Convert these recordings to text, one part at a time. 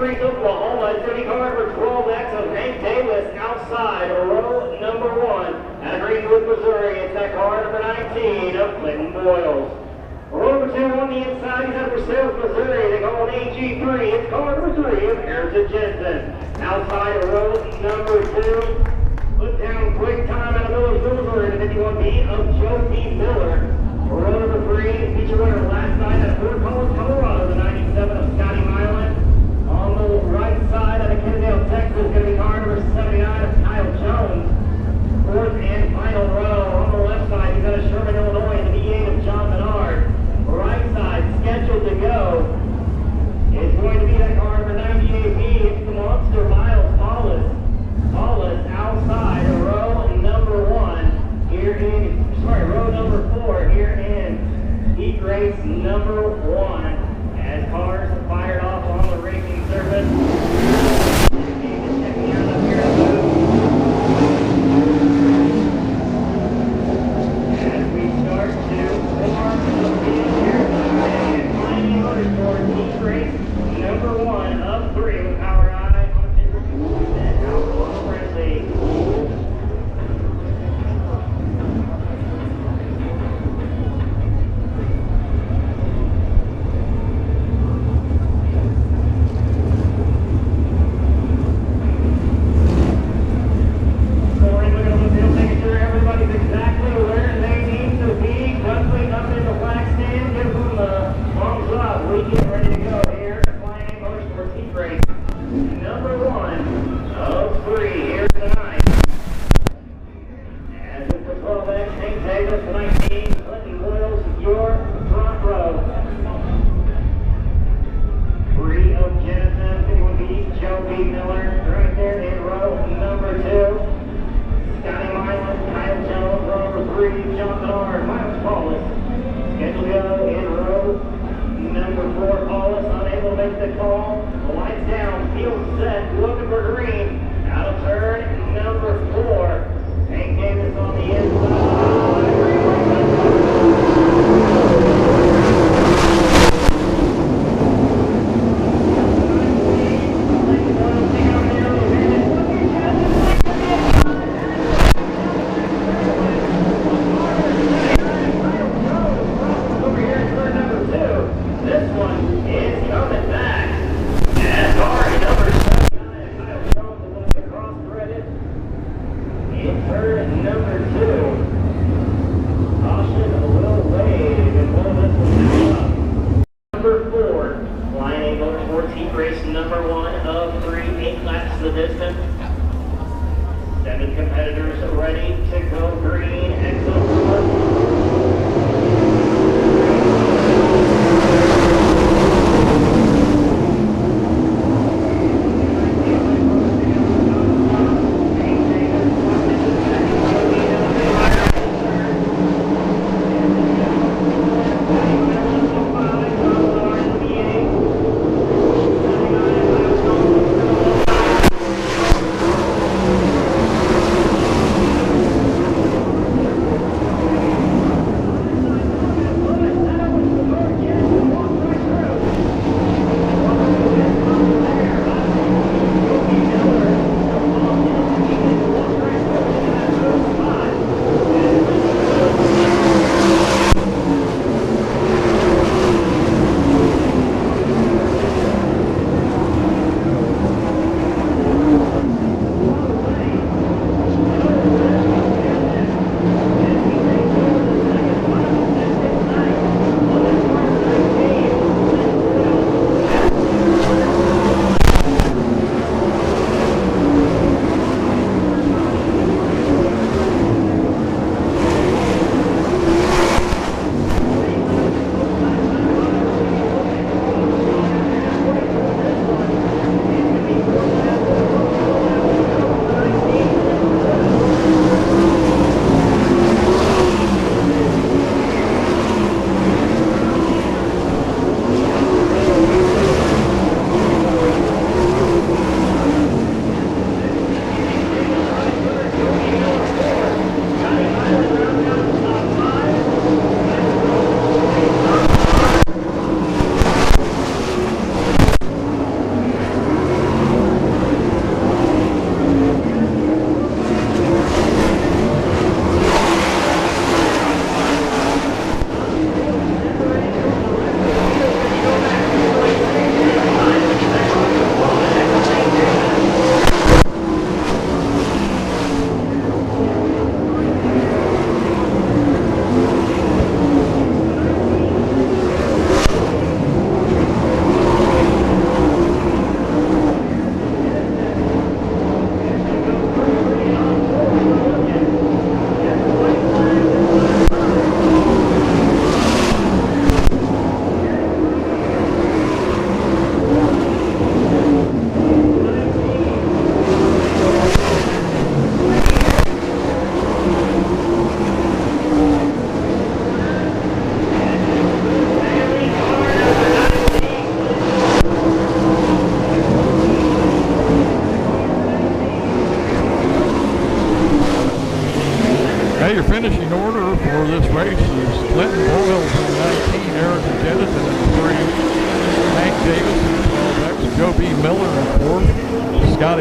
Springs, Oklahoma. It's going to be car number 12X of Hank Davis outside row number 1. Out of Greenwood, Missouri, it's that car number 19 of Clinton Boyles. Row number 2 on the inside, he's out of Versailles, Missouri. They call it AG3. It's car number 3 of Harrison Jensen. Outside row number 2. Put down quick time out of Millersville, the 51B of Joe P. Miller. Row number 3, feature winner last night at Fort Collins, Colorado, the 97 of Scotty Milan. On the right side out of Kennedale, Texas, is going to be car number 79 of Kyle Jones. Fourth and final row. On the left side, he's out of Sherman, Illinois, the B8 of John Menard. Right side, scheduled to go, is going to be that car number 98B. It's the Monster Miles Paulus. Outside row number 1 here in, row number 4 here in heat race number 1 as cars are fired off on the racing surface. Checking out up here as we start to form the field here tonight. Miami Motorsports heat race number 1 of 3 with Power Eye on the pit and Alcohol Friendly. John Menard, Miles Paulus, scheduled to go in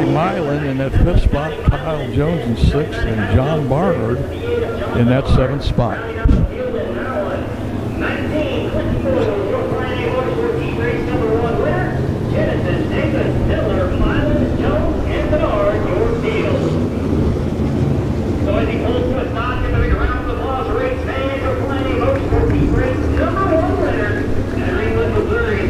Scotty Milan in that 5th spot, Kyle Jones in 6th, and John Barnard in that 7th spot. So as he pulls to a stop, giving a round of applause, race fans are playing Motorsport Heat Race #1 winner at Greenwood, Missouri.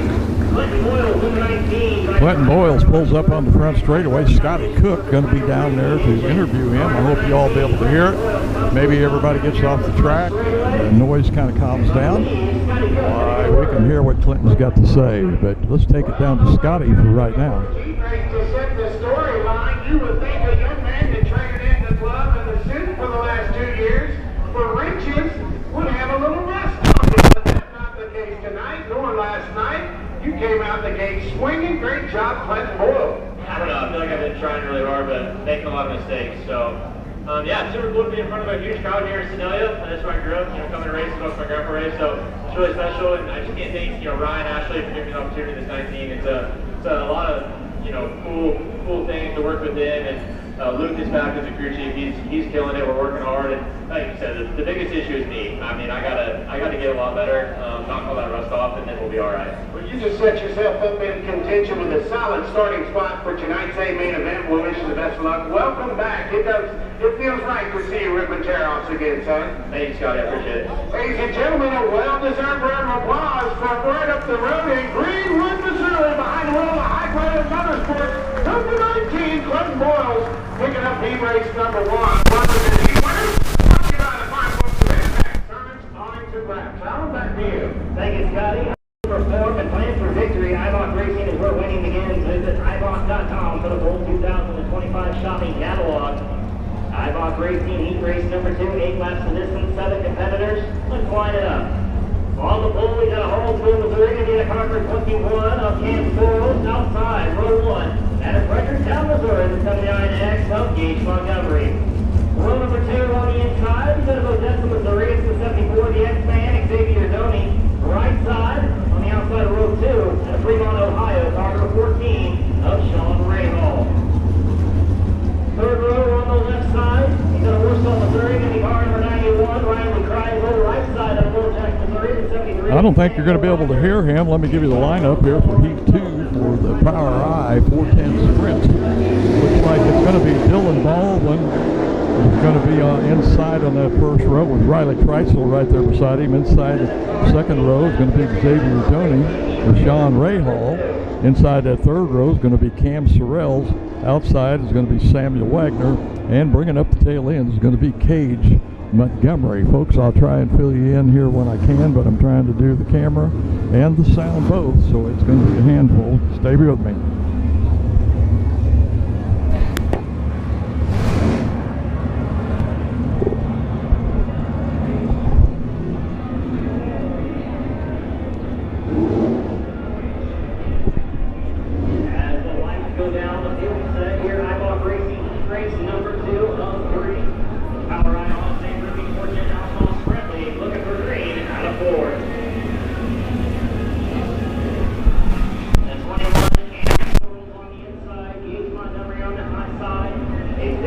Clinton Boyles, number 19. Clinton Boyles pulls up on the front straightaway. Scotty Cook going to be down there to interview him. I hope you all be able to hear it. Maybe everybody gets off the track. The noise kind of calms down. We can hear what Clinton's got to say, but let's take it down to Scotty for right now. Heat Race to set the storyline. You would think a young man that traded in the glove and the suit for the last 2 years for riches would have a little rest on him, but that's not the case tonight nor last night. You came out the gate swinging. Great job, Clinton Boyle. I don't know, I feel like I've been trying really hard, but making a lot of mistakes. So, yeah, it's super cool to be in front of a huge crowd here in Sedalia. That's where I grew up, coming to races, most of my grandpa raced, so it's really special. And I just can't thank, Ryan Ashley for giving me the opportunity this 19. It's a lot of, cool things to work with him. And Luke is back as a crew chief. He's killing it. We're working hard. And like you said, the biggest issue is me. I mean, I gotta get a lot better, knock all that rust off, and then we'll be all right. Well, you just set yourself up in contention with a solid starting spot for tonight's main event. We'll wish you the best of luck. Welcome back. It feels right to see you ripping tear-offs again, son. Thank you, Scotty. I appreciate it. Ladies and gentlemen, a well-deserved round of applause for right up the road in Greenwood, Missouri, behind the wheel of high-grade motorsports, number 19, Clinton Boyles, picking up Heat Race #1. Welcome to the Heat winners. Brought to you by the fine folks of Impact Sermons, awning to Graps. Alan, back to you. Thank you, Scotty. For form and plans for victory, Ibach Racing is where winning begins. Visit ibach.com for the full 2025 shopping catalog. Ibach Racing, Heat Race #2, 8 laps of distance, 7 competitors. Let's line it up. On the pole, we got a Hallsville, Missouri, Indiana Carter 21 of Kansas Forest, outside, row 1. At a Fredericktown, Missouri, the 79X of Gage Montgomery. Row number 2 on the inside, we got a Odessa, Missouri, it's the 74, the X-Man, Xavier Doney. Right side, on the outside of row 2, at Fremont, Ohio, Carter 14 of Sean Rahal. Third row on the left side, you got a Warsaw, Missouri, going to be car number 91, Riley Kreisel, right side of Bulljack, Missouri, the 73. I don't think you're going to be able to hear him. Let me give you the lineup here for Heat 2 for the Power I 410 Sprint. Looks like it's going to be Dylan Baldwin. He's going to be inside on that first row with Riley Kreisel right there beside him. Inside the second row is going to be Xavier Doney with Sean Rahal. Inside that third row is going to be Cam Sorrells. Outside is going to be Samuel Wagner. And bringing up the tail end is going to be Cage Montgomery. Folks, I'll try and fill you in here when I can, but I'm trying to do the camera and the sound both, so it's going to be a handful. Stay with me.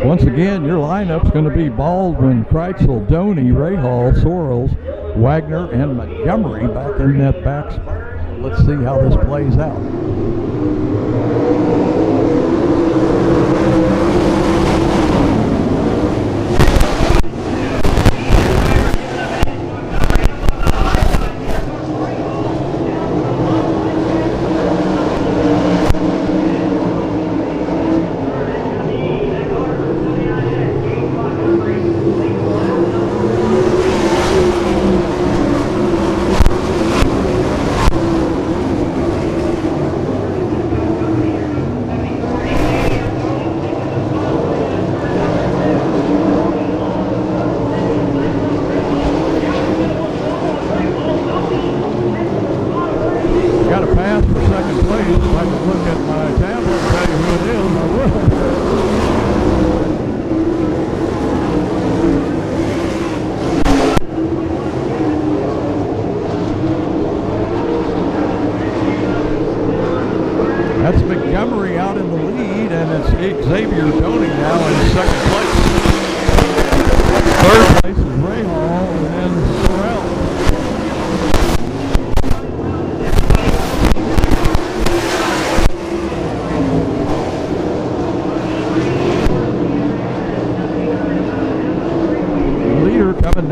Once again, your lineup's going to be Baldwin, Kreitzel, Doney, Rahal, Sorrells, Wagner, and Montgomery back in that back spot. Let's see how this plays out.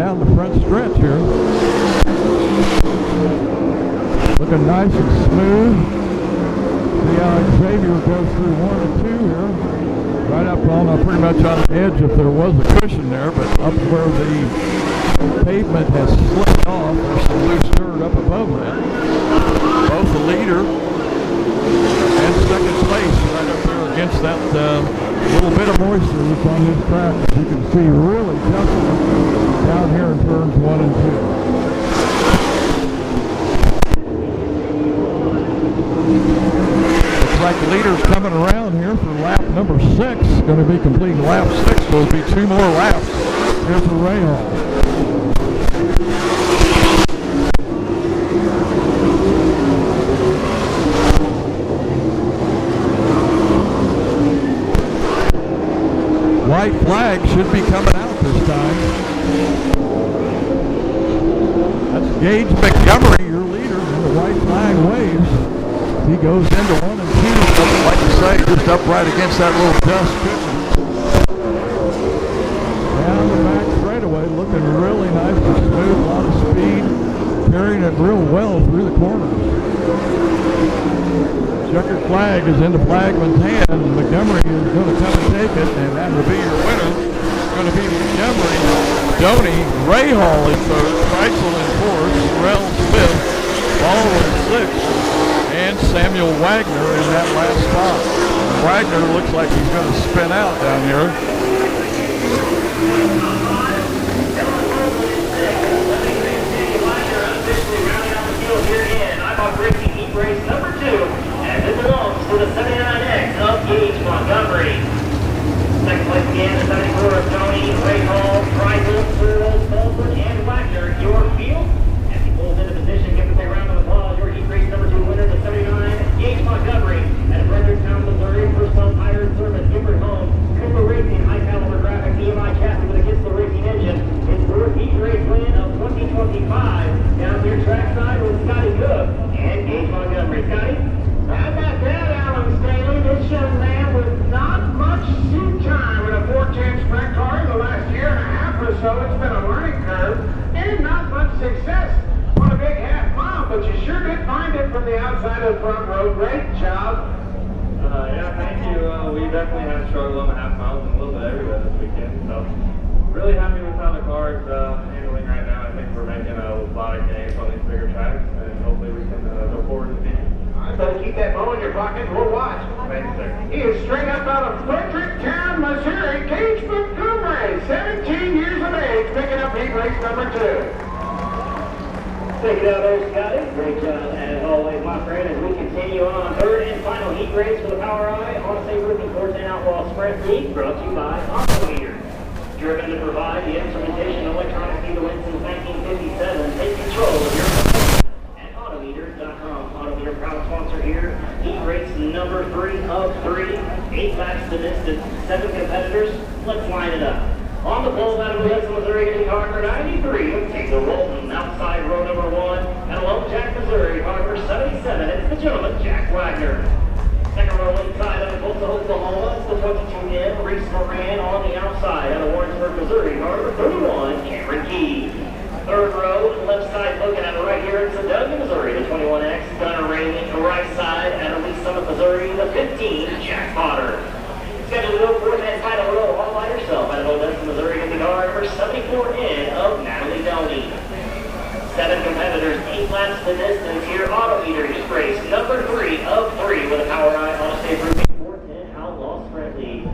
down the front stretch here. Looking nice and smooth. See how Xavier goes through 1 and 2 here. Right up on pretty much on the edge if there was a cushion there, but up where the pavement has slipped off, there's some loose dirt up above that. Both the leader and second place right up there against that little bit of moisture that's on his track. As you can see, really jumping down here in turns 1 and 2. Looks like the leader's coming around here for lap number 6. Going to be completing lap 6, so it'll be 2 more laps here for Rahal. White flag should be coming out this time. That's Gage Montgomery, your leader, and the white flag waves. He goes into 1 and 2, like you say, just up right against that little dust cushion. Down the back straightaway, looking really nice and smooth, a lot of speed, carrying it real well through the corners. Checkered flag is into Flagman's hand, and Montgomery is going to come and take it, and that will be your winner. It's going to be Montgomery, Doney, Rahal in third, Kreitzel in fourth, Rel fifth, Baldwin sixth, and Samuel Wagner in that last spot. Wagner looks like he's going to spin out down here. Race number 2, as it belongs to the 79X of Gage Montgomery. Second place again, the 74 of Doney, Rahal, Kreitzel, Searles, Baldwin, and Wagner. Your field, as he pulls into position, give us a round of applause. Your heat race number 2 winner, the 79, Gage Montgomery, out of Fredericktown, Missouri. First on tire and service, Gilbert Home, Cooper Racing, high caliber graphic, EMI chassis with a Gissler Racing engine. His fourth heat race win of 2025. Down here trackside with Scotty Cook and Gage Montgomery. Scotty? How about that, Alan Staley? This young man with not much seat time in a 410 sprint car in the last year and a half or so. It's been a learning curve and not much success on a big half mile, but you sure did find it from the outside of the front row. Great job. Yeah, thank you. We definitely had struggled on the half miles and a little bit everywhere this weekend. So really happy with how the car is handling right now. I think we're making a lot of gains on these bigger tracks, and hopefully we can go forward in the season. So keep that ball in your pocket and we'll watch. Thank you, sir. He is straight up out of Fredericktown, Missouri. Gage Montgomery, 17 years of age, picking up heat race number 2. Take it out there, Scotty. Great job, as always, my friend, as we continue on third and final heat race for the Power Eye on a Rookie Course and Outlaw Sprint League, brought to you by Autometer. Driven to provide the instrumentation and electronics needed to win since 1957. Take control of your at Autometer.com. Autometer, proud sponsor here. Heat race number 3 of 3. 8 laps to distance, 7 competitors. Let's line it up. On the pole out of West Missouri, in car number 93, Taylor Walton, outside row number 1, and Lone Jack, Missouri, car number 77, it's the gentleman, Jack Wagner. Second row inside out of Tulsa, Oklahoma, it's the 22M, Reese Moran on the outside out of Warrensburg, Missouri, car number 31, Cameron Key. Third row, left side looking at it right here, it's Sedalia, Missouri, the 21X, Gunnar Rainey, right side out of Lee Summit, Missouri, the 15, Jack Potter. Scheduled to go for that final row all by herself out of Odessa, Missouri, in the car number 74 in of Natalie Doney. 7 competitors, 8 laps to distance here. Autometer heat race number 3 of 3 with a Power Eye on a State Rookie 410 Outlaw Sprint League.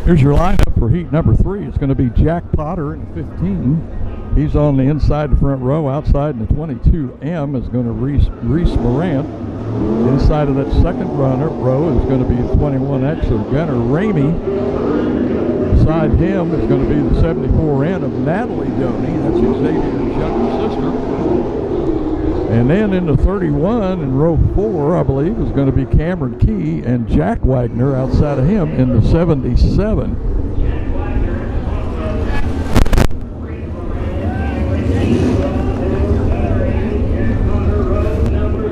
Here's your lineup for heat number 3. It's going to be Jack Potter in 15. He's on the inside, the front row. Outside in the 22M is going to Reese Morant. Inside of that second row is going to be 21X of Gunnar Ramey. Beside him is going to be the 74N of Natalie Doney. That's Xavier's younger sister. And then in the 31 in row 4, I believe, is going to be Cameron Key and Jack Wagner outside of him in the 77.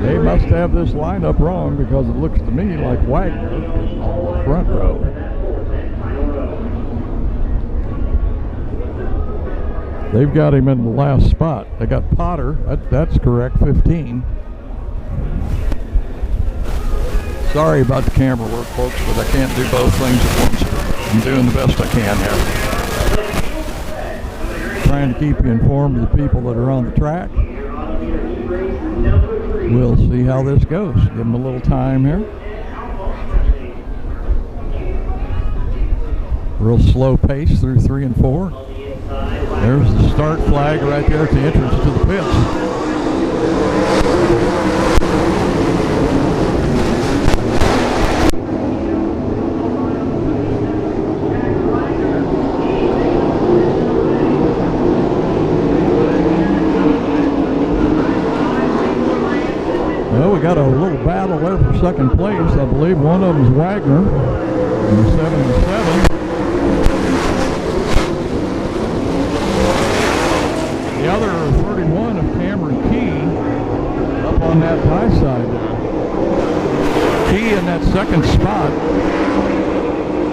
They must have this lineup wrong because it looks to me like Wagner is on the front row. They've got him in the last spot. They got Potter, that's correct, 15. Sorry about the camera work, folks, but I can't do both things at once. I'm doing the best I can here. Trying to keep you informed of the people that are on the track. We'll see how this goes. Give them a little time here. Real slow pace through 3 and 4. There's the start flag right there at the entrance to the pits. Well, we got a little battle there for second place. I believe one of them is Wagner in the 77. The other 31 of Cameron Key up on that high side there. Key in that second spot.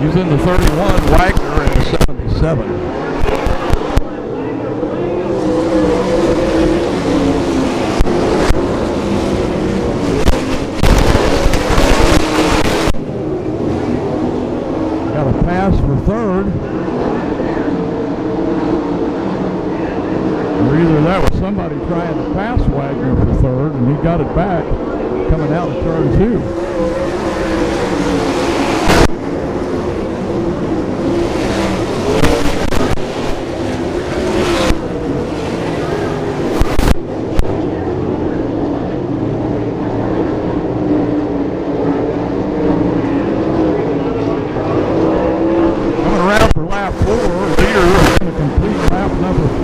He's in the 31, Wagner in the 77. Got a pass for third. Either that was somebody trying to pass Wagner for third, and he got it back coming out of turn 2. Coming around for lap 4, leader is going to complete lap number 4.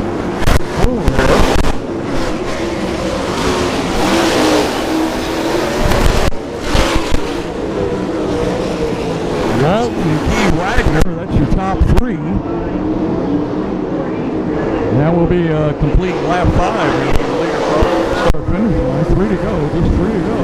Walt and Key Wagner, that's your top 3. Now will be a complete lap 5. Start finish line. 3 to go, just 3 to go.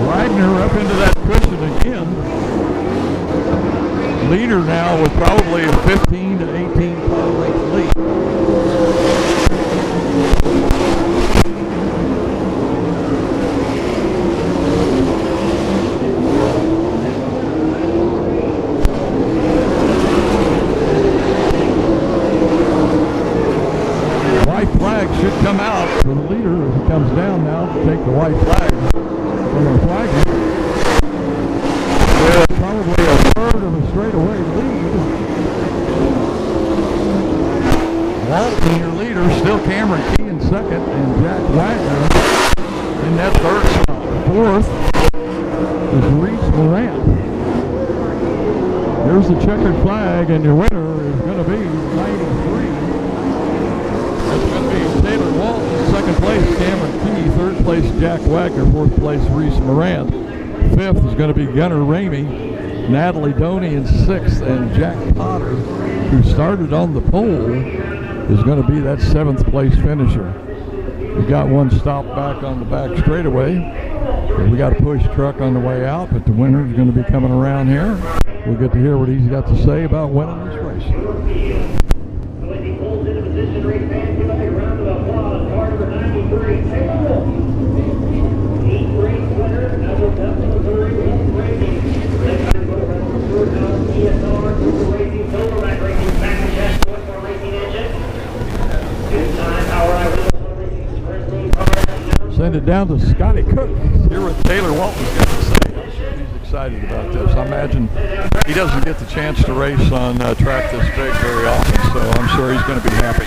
Wagner up into that cushion again. Leader now with probably a 15 to 18 car length lead. White flag should come out for the leader as he comes down now to take the white flag from the Wagner. With probably a third of a straightaway lead. Walton, your leader, still Cameron Key in second, and Jack Wagner in that third spot. Fourth is Reese Morant. Here's the checkered flag, and your winner is going to be 93. That's going to be Taylor Walton, second place Cameron Key, third place Jack Wagner, fourth place Reese Morant. Fifth is going to be Gunnar Ramey, Natalie Doney in sixth, and Jack Potter, who started on the pole, is going to be that seventh place finisher. We got one stop back on the back straightaway. We got a push truck on the way out, but the winner is going to be coming around here. We'll get to hear what he's got to say about winning this race. Send it down to Scotty Cook. Hear what Taylor Walton's got to say. He's excited about this. I imagine he doesn't get the chance to race on track this big very often, so I'm sure he's going to be happy.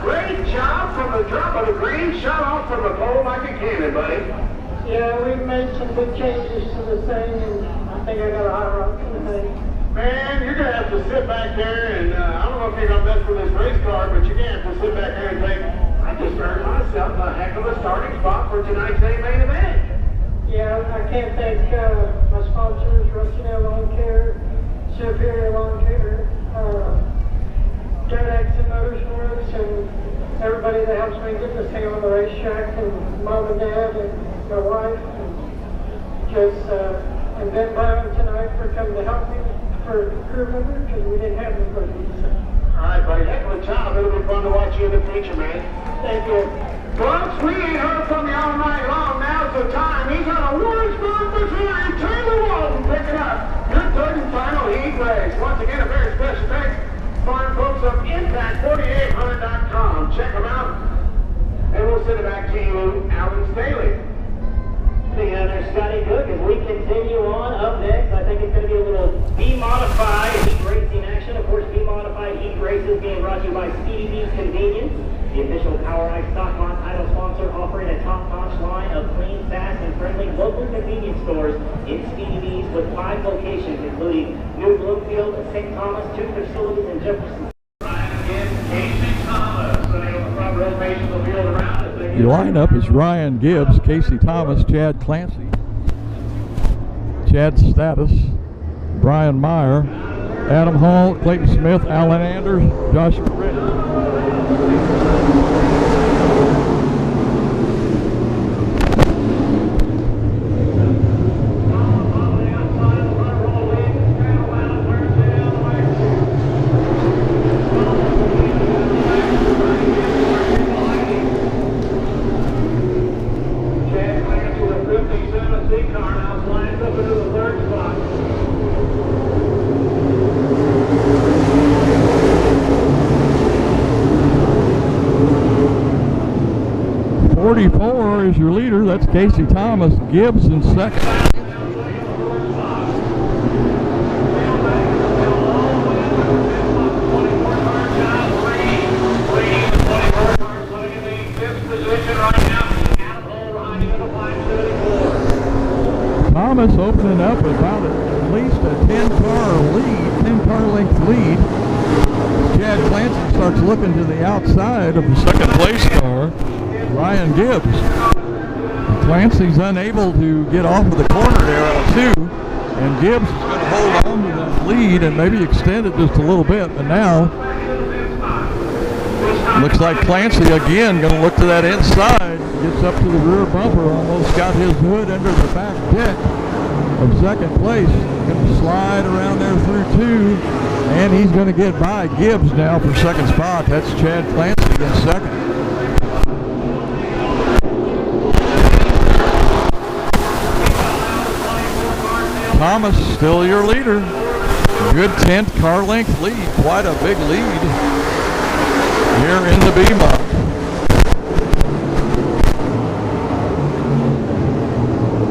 Great job from the drop of the green, shot off from the pole like a cannon, buddy. Yeah, we've made some good changes to the thing, and I think I got a hot rod for the thing. Man, you're going to have to sit back there, and I don't know if you're going to mess with this race car, but you're going to have to sit back there and think, I just earned myself a heck of a starting spot for tonight's main event. Yeah, I can't thank my sponsors, Rustinell Lawn Care, Superior Lawn Care, Dedex and Motorsports, and everybody that helps me get this thing on the racetrack, and Mom and Dad, and my wife, and just, and Ben Brown tonight for coming to help me for crew member, because we didn't have anybody. So. All right, buddy, heck of a job. It'll be fun to watch you in the future, man. Thank you. Folks, we ain't heard from you all night long. Now's the time. He's on a Warrensburg, Missouri. Taylor Walton picking up your third and final heat race. Once again, a very special thanks to our folks of Impact4800.com. Check them out, and we'll send it back to you, Alan Staley. There's Scotty Cook as we continue on. Up next, I think it's going to be a little B-modified heat racing action. Of course, B-modified heat races being brought to you by Speedy B's Convenience, the official PowerEye stock title sponsor, offering a top-notch line of clean, fast, and friendly local convenience stores in Speedy B's with 5 locations, including New Bloomfield, St. Thomas, 2 facilities in Jefferson. The lineup is Ryan Gibbs, Casey Thomas, Chad Clancy, Chad Status, Brian Meyer, Adam Hall, Clayton Smith, Alan Anders, Joshua Reddy. Is your leader. That's Casey Thomas. Gibbs in second. Thomas opening up about at least a 10-car length lead. Chad Clancy starts looking to the outside of the second place car, Ryan Gibbs. Clancy's unable to get off of the corner there out of 2, and Gibbs is going to hold on to that lead and maybe extend it just a little bit. But now, looks like Clancy again going to look to that inside, gets up to the rear bumper, almost got his hood under the back deck of second place. Going to slide around there through 2, and he's going to get by Gibbs now for second spot. That's Chad Clancy in second. Thomas still your leader. Good 10th car length lead. Quite a big lead here in the B-Mod.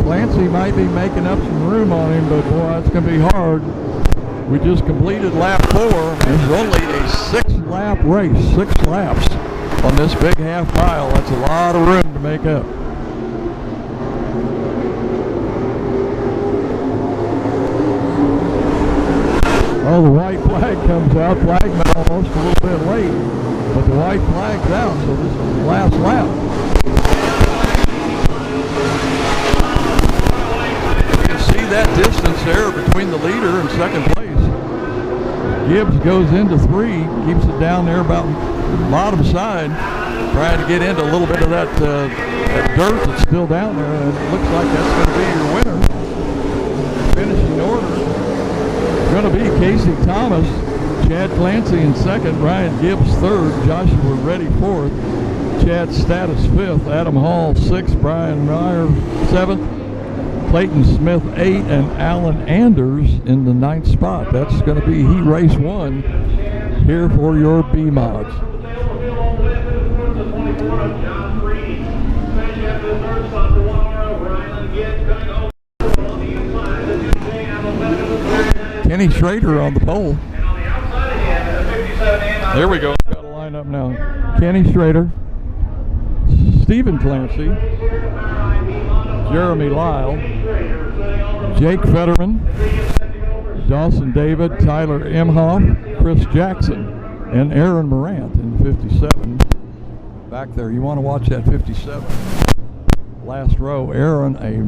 Clancy might be making up some room on him, but boy, it's going to be hard. We just completed lap 4. There's only a 6-lap race, 6 laps on this big half mile. That's a lot of room to make up. Oh, the white flag comes out. Flagman almost a little bit late, but the white flag's out, so this is the last lap. You can see that distance there between the leader and second place. Gibbs goes into 3, keeps it down there about the bottom side, trying to get into a little bit of that dirt that's still down there, and it looks like that's going to be your winner. Finishing order. Going to be Casey Thomas, Chad Clancy in second, Ryan Gibbs third, Joshua Reddy fourth, Chad Status fifth, Adam Hall sixth, Brian Meyer seventh, Clayton Smith 8, and Alan Anders in the 9th spot. That's going to be heat race 1 here for your B-Mods. Kenny Schrader on the pole. And on the outside again, the 57 and There we go. Got a line up now. Kenny Schrader, Stephen Clancy, Jeremy Lyle, Jake Fetterman, Dawson David, Tyler Imhoff, Chris Jackson, and Aaron Morant in 57. Back there, you want to watch that 57. Last row, Aaron, a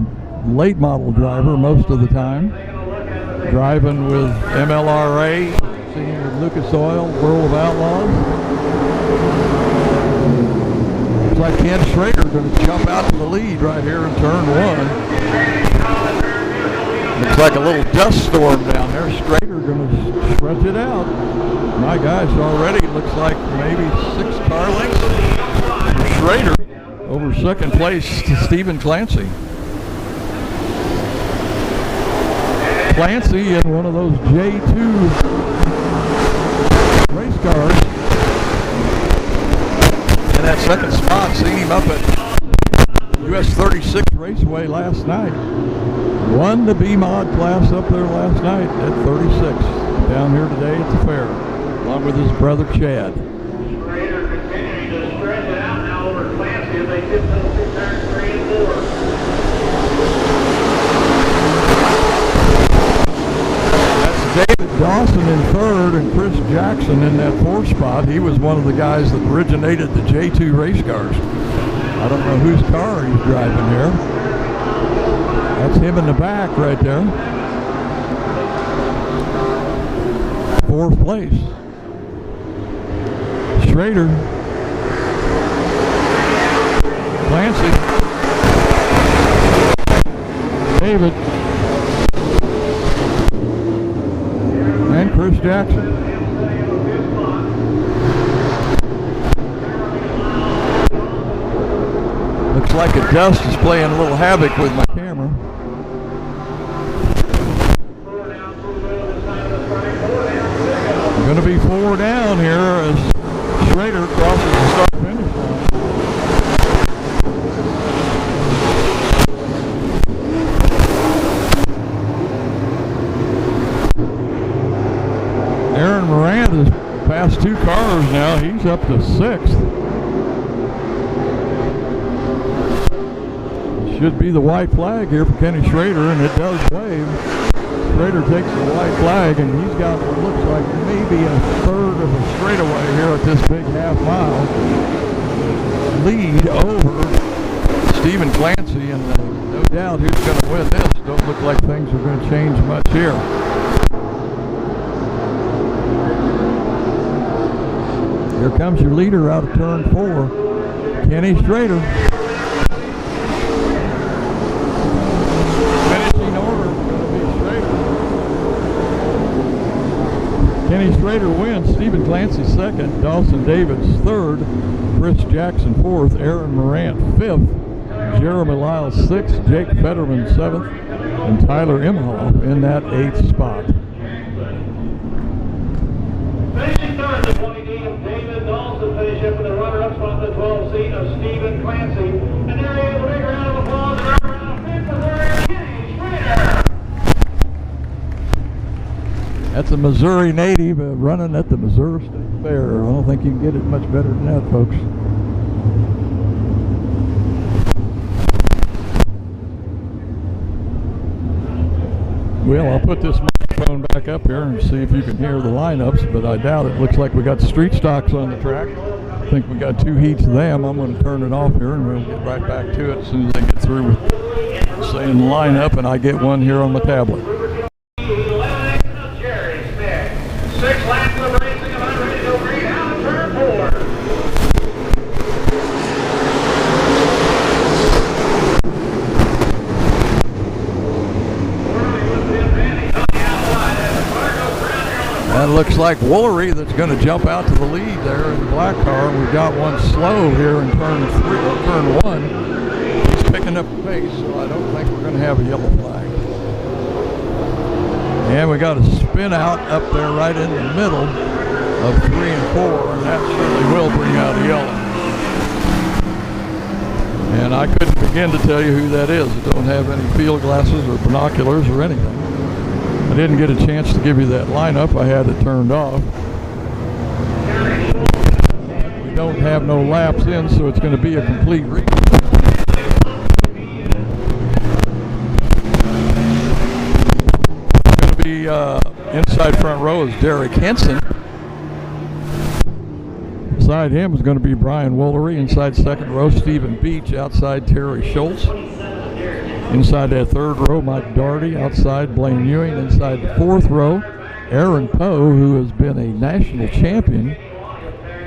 late model driver most of the time, driving with MLRA, singing with Lucas Oil, World of Outlaws. Looks like Ken Schrader going to jump out to the lead right here in turn one. Looks like a little dust storm down there. Schrader going to stretch it out. My gosh, already looks like maybe 6 car lengths for Schrader over second place to Stephen Clancy. Clancy in one of those J2 race cars. In that second spot, seen him up at US 36 Raceway last night. Won the B-Mod class up there last night at 36. Down here today at the fair, along with his brother Chad. Schrader continuing to stretch it out now over Clancy as they tip those turns 3 and 4. David Dawson in third and Chris Jackson in that 4th spot. He was one of the guys that originated the J2 race cars. I don't know whose car he's driving here. That's him in the back right there. 4th place. Schrader. Clancy. David. And Chris Jackson. Looks like a dust is playing a little havoc with my camera. Going to be 4 down here as Schrader crosses the start-finish line. Aaron Morant has passed 2 cars now. He's up to 6th. Should be the white flag here for Kenny Schrader, and it does wave. Schrader takes the white flag, and he's got what looks like maybe a third of a straightaway here at this big half-mile lead over Stephen Clancy, and no doubt who's going to win this. Don't look like things are going to change much here. Here comes your leader out of turn 4, Kenny Schrader. Finishing order going to be Schrader. Kenny Schrader wins. Stephen Clancy 2nd. Dawson Davis 3rd. Chris Jackson 4th. Aaron Morant 5th. Jeremy Lyle 6th. Jake Fetterman 7th. And Tyler Imhoff in that 8th spot. Finishing third, the 20D of David Dawson finish up in the runner-up spot, the 12th seat of Stephen Clancy. And there he is, a big round of applause and our round of 5th Missouri, Kenny Schrader. That's a Missouri native running at the Missouri State Fair. I don't think you can get it much better than that, folks. Well, I'll put this microphone back up here and see if you can hear the lineups, but I doubt it. Looks like we got street stocks on the track. I think we got 2 heats of them. I'm going to turn it off here and we'll get right back to it as soon as they get through with saying lineup, and I get one here on my tablet. 6 laps of racing, and I'm ready to go green out of turn 4. That looks like Woolery that's going to jump out to the lead there in the black car. We've got one slow here in turn 1. He's picking up the pace, so I don't think we're going to have a yellow flag. And we got a spin out up there right in the middle of 3 and 4, and that certainly will bring out a yellow. And I couldn't begin to tell you who that is. I don't have any field glasses or binoculars or anything. I didn't get a chance to give you that lineup. I had it turned off. We don't have no laps in, so it's going to be a complete Going to be inside front row is Derek Henson. Beside him is going to be Brian Woolery. Inside second row, Stephen Beach. Outside, Terry Schultz. Inside that third row, Mike Doherty. Outside, Blaine Ewing. Inside the fourth row, Aaron Poe, who has been a national champion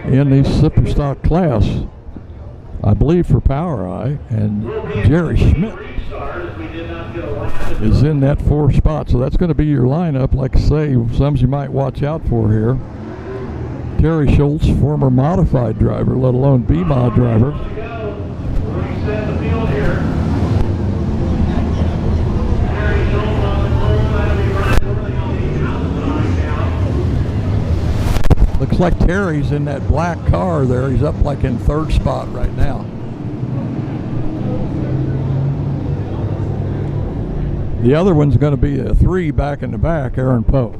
in the super stock class, I believe, for Power Eye. And Jerry Schmidt is in that fourth spot. So that's going to be your lineup. Like I say, some you might watch out for here. Terry Schultz, former modified driver, let alone B-Mod driver. Looks like Terry's in that black car there. He's up like in third spot right now. The other one's going to be a 3 back in the back, Aaron Poe.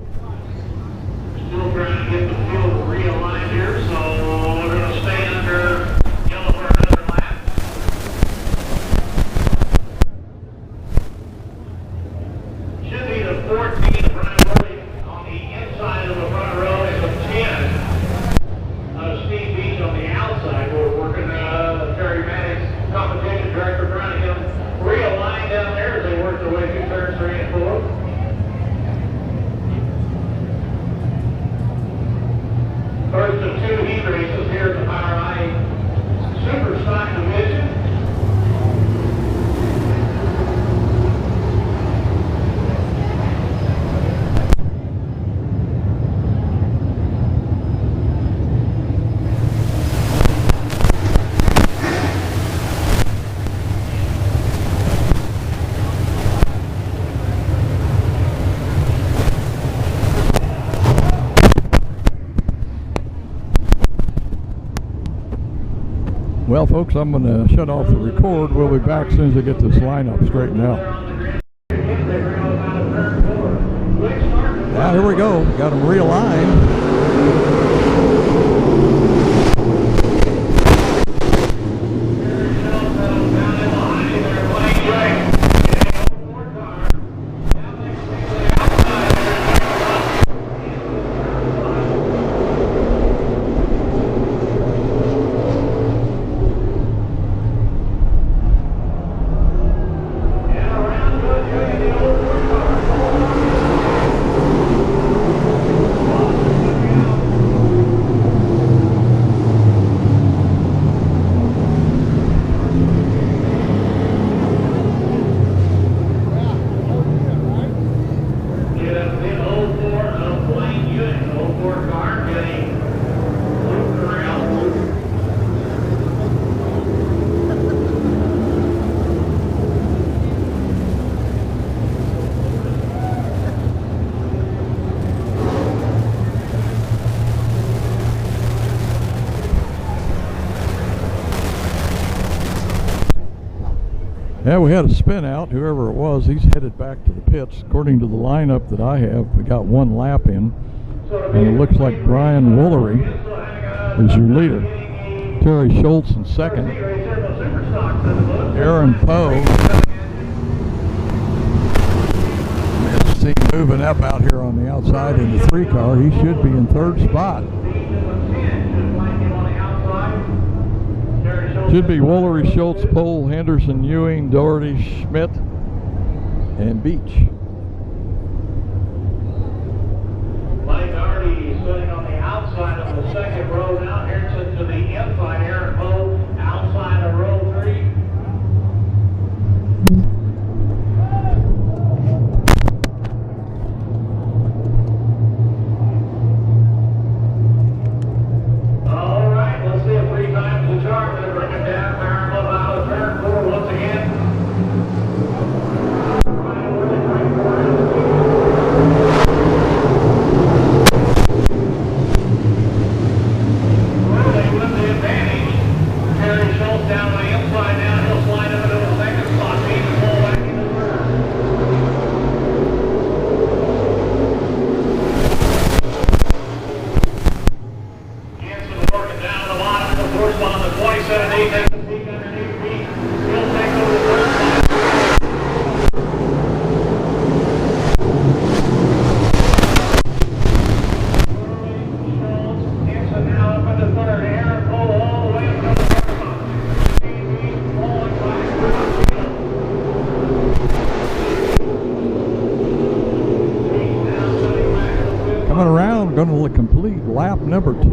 Still trying to get the field realigned here, so we're going to stay under yellow for another lap. Should be the 14 Brian Woolery on the inside of the front row and the 10 Steve Beach on the outside. We're working Terry Maddox, competition director, trying to get them realigned down there as they work their way through turns 3 and 4. First of 2 heat races here at the Power Eye Super Stock Division. Well, folks, I'm going to shut off the record. We'll be back as soon as I get this lineup straightened out. Now, here we go. Got them realigned. Yeah, we had a spin out. Whoever it was, he's headed back to the pits. According to the lineup that I have, we got 1 lap in. And it looks like Brian Woolery is your leader. Terry Schultz in second. Aaron Poe is seen moving up out here on the outside in the 3 car. He should be in third spot. Should be Woolery, Schultz, Pohl, Henderson, Ewing, Doherty, Schmidt, and Beach. Mike Doherty sitting on the outside of the second row now. Henderson to the inside. Aaron Poe outside of row 3. All right, let's see if 3 times the chart. Down Maryland out of turn 4 once again. Brian Woolery He takes a peek underneath Pete. He'll take over the third spot. Hanson now up in the third. Aaron Cole all the way up to the first spot. Steve falling by Coming around, going to complete lap number 2.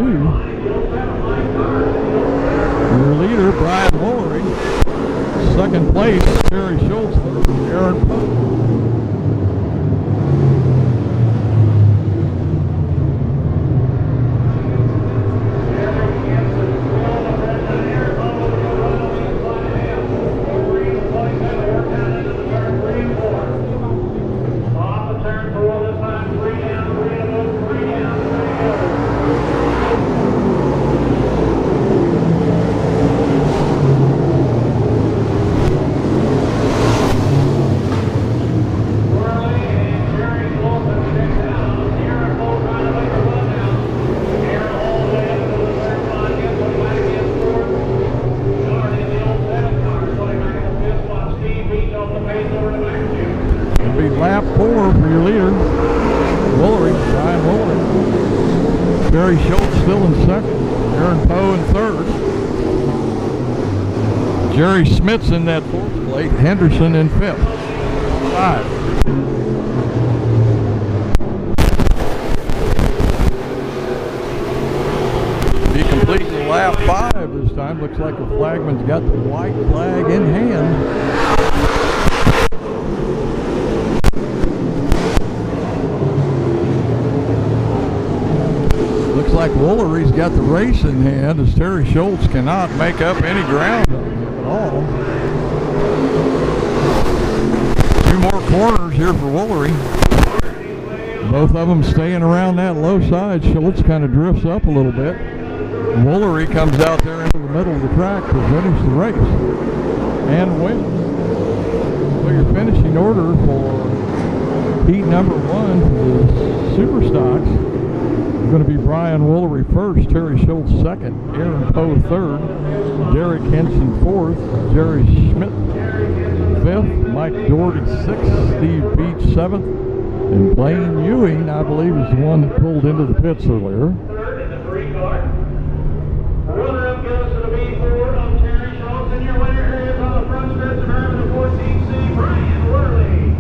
Your leader, Brian Woolery. Second place, Terry Schultz, Aaron Pope. Lap 4 for your leader, Woolery, Brian Woolery. Barry Schultz still in second. Aaron Poe in third. Jerry Smith's in that fourth place. Henderson in fifth. 5. Be completing lap 5 this time. Looks like the flagman's got the white flag in hand. Looks like Woolery's got the race in hand, as Terry Schultz cannot make up any ground on him at all. 2 more corners here for Woolery. Both of them staying around that low side. Schultz kind of drifts up a little bit. Woolery comes out there into the middle of the track to finish the race and win. So your finishing order for heat number 1 for the Super Stocks going to be Brian Woolery first, Terry Schultz second, Aaron Poe third, Derek Henson fourth, Jerry Schmidt fifth, Mike Doherty sixth, Steve Beach seventh, and Blaine Ewing, I believe, is the one that pulled into the pits earlier. Third in the 3 car. Runner-up goes to the B4 on Terry Schultz, and your winner here is on the front stretch of the 14C, Brian Woolery.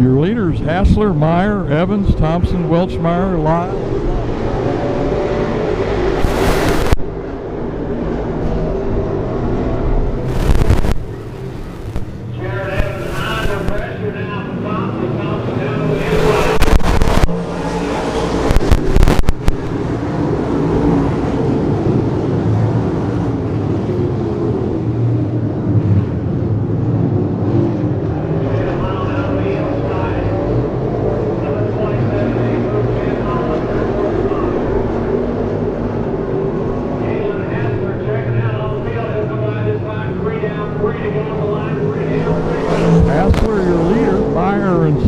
Your leaders, Hassler, Meyer, Evans, Thompson, Welchmeyer, Lyle. Jared Evans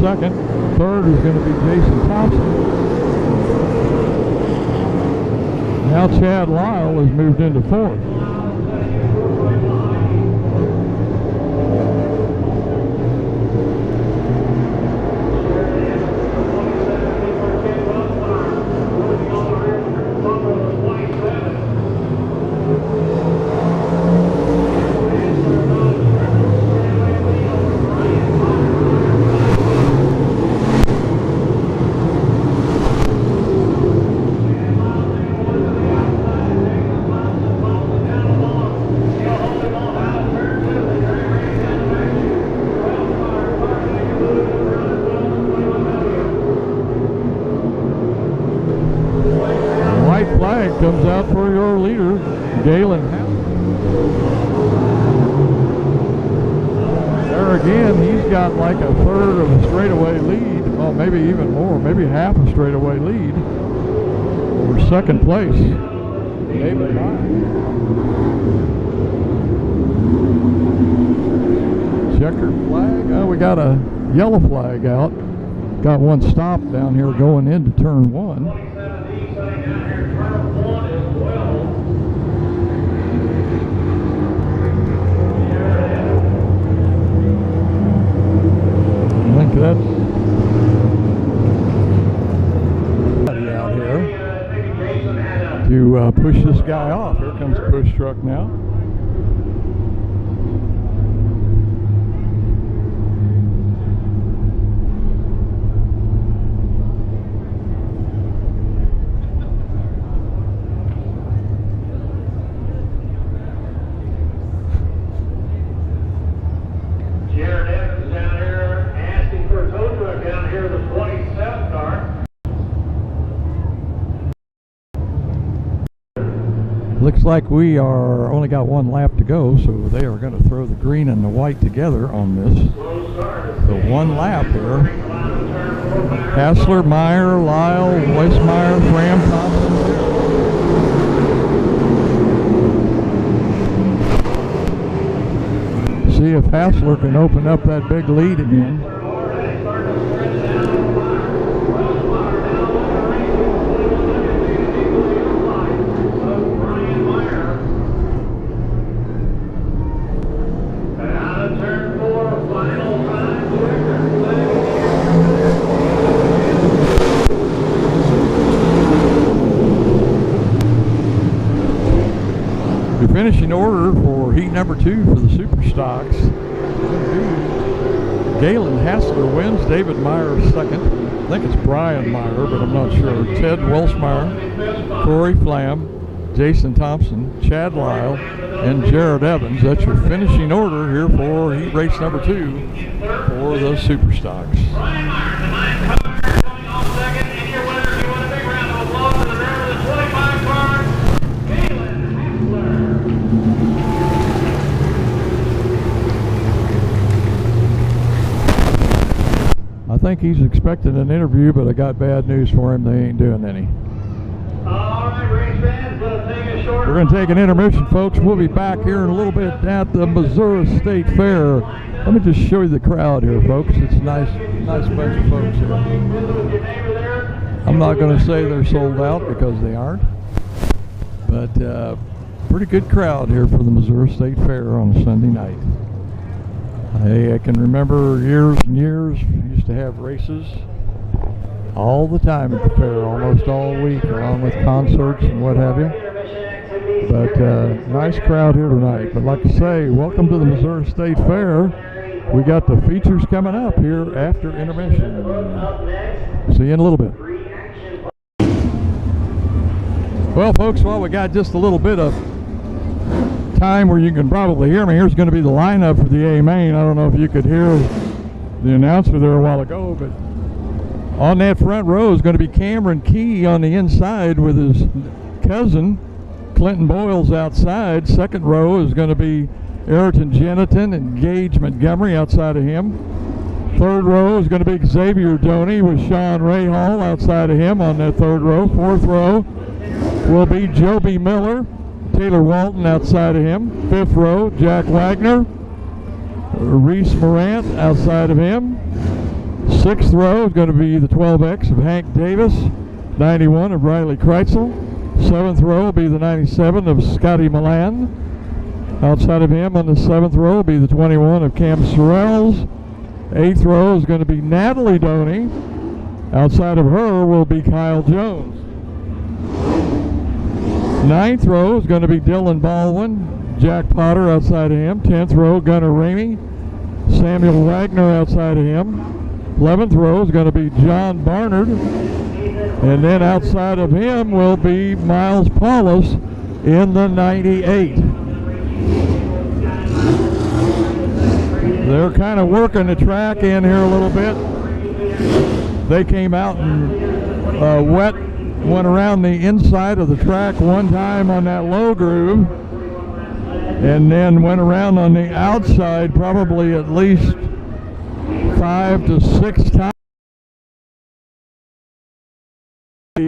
second. Third is going to be Jason Thompson. Now Chad Lyle has moved into fourth. Comes out for your leader, Galen Hassler. There again, he's got like a third of a straightaway lead. Well, maybe even more, maybe half a straightaway lead over second place. David Meyer. Checkered flag. Oh, we got a yellow flag out. Got one stop down here going into turn one. That's out here to push this guy off. Here comes the push truck now. Looks like we are only got one lap to go, so they are going to throw the green and the white together on this. So one lap here. Hassler, Meyer, Lyle, Weissmeyer, Fram, Thompson. See if Hassler can open up that big lead again. Finishing order for heat number 2 for the Super Stocks. Galen Hassler wins. David Meyer second. I think it's Brian Meyer, but I'm not sure. Ted Welsmeyer, Corey Flam, Jason Thompson, Chad Lyle, and Jared Evans. That's your finishing order here for heat race number 2 for the Super Stocks. I think he's expecting an interview, but I got bad news for him. They ain't doing any. All right, race fans, take a short. We're going to take an intermission, folks. We'll be back here in a little bit at the Missouri State Fair. Let me just show you the crowd here, folks. It's a nice bunch of folks here. I'm not going to say they're sold out because they aren't, but pretty good crowd here for the Missouri State Fair on a Sunday night. Hey, I can remember years and years, we used to have races all the time at the fair, almost all week, along with concerts and what have you. But nice crowd here tonight. But like I say, welcome to the Missouri State Fair. We got the features coming up here after intermission. See you in a little bit. Well, folks, we got just a little bit of time where you can probably hear me. Here's going to be the lineup for the A main. I don't know if you could hear the announcer there a while ago, but on that front row is going to be Cameron Key on the inside with his cousin Clinton Boyles outside. Second row is going to be Ayrton Jeniton and Gage Montgomery outside of him. Third row is going to be Xavier Doney with Sean Rahal outside of him on that third row. Fourth row will be Joby Miller, Taylor Walton outside of him. Fifth row, Jack Wagner, Reese Morant outside of him. Sixth row is going to be the 12X of Hank Davis, 91 of Riley Kreitzel. Seventh row will be the 97 of Scotty Milan. Outside of him on the seventh row will be the 21 of Cam Sorrells. Eighth row is going to be Natalie Doney. Outside of her will be Kyle Jones. Ninth row is going to be Dylan Baldwin. Jack Potter outside of him. 10th row, Gunnar Ramey. Samuel Wagner outside of him. 11th row is going to be John Barnard. And then outside of him will be Miles Paulus in the 98. They're kind of working the track in here a little bit. They came out and went around the inside of the track one time on that low groove, and then went around on the outside probably at least 5 to 6 times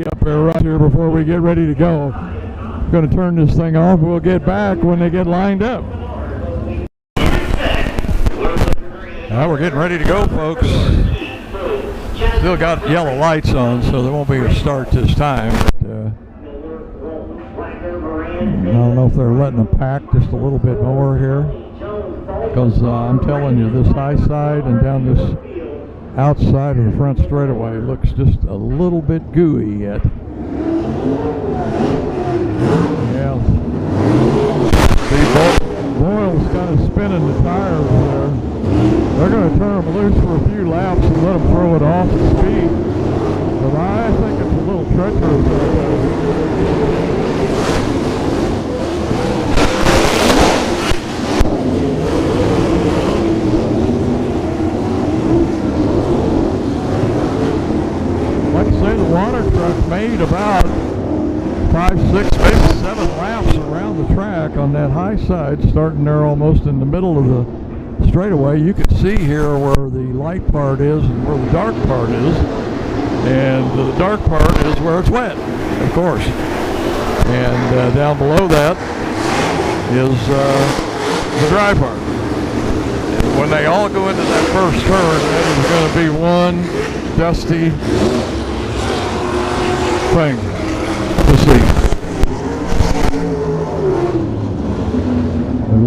up there right here before we get ready to go. I'm going to turn this thing off. We'll get back when they get lined up. Now we're getting ready to go, folks. Still got yellow lights on, so there won't be a start this time. But, I don't know if they're letting them pack just a little bit more here, because I'm telling you, this high side and down this outside of the front straightaway looks just a little bit gooey yet. Yeah, the Boyle's kind of spinning the tires there. They're going to turn them loose for a few laps and let them throw it off at speed. But I think it's a little treacherous right there. Like I say, the water truck made about 5, 6, maybe 7 laps around the track on that high side, starting there almost in the middle of the straightaway. You can see here where the light part is and where the dark part is, and the dark part is where it's wet, of course, and down below that is the dry part. And when they all go into that first turn, it is going to be one dusty thing to see.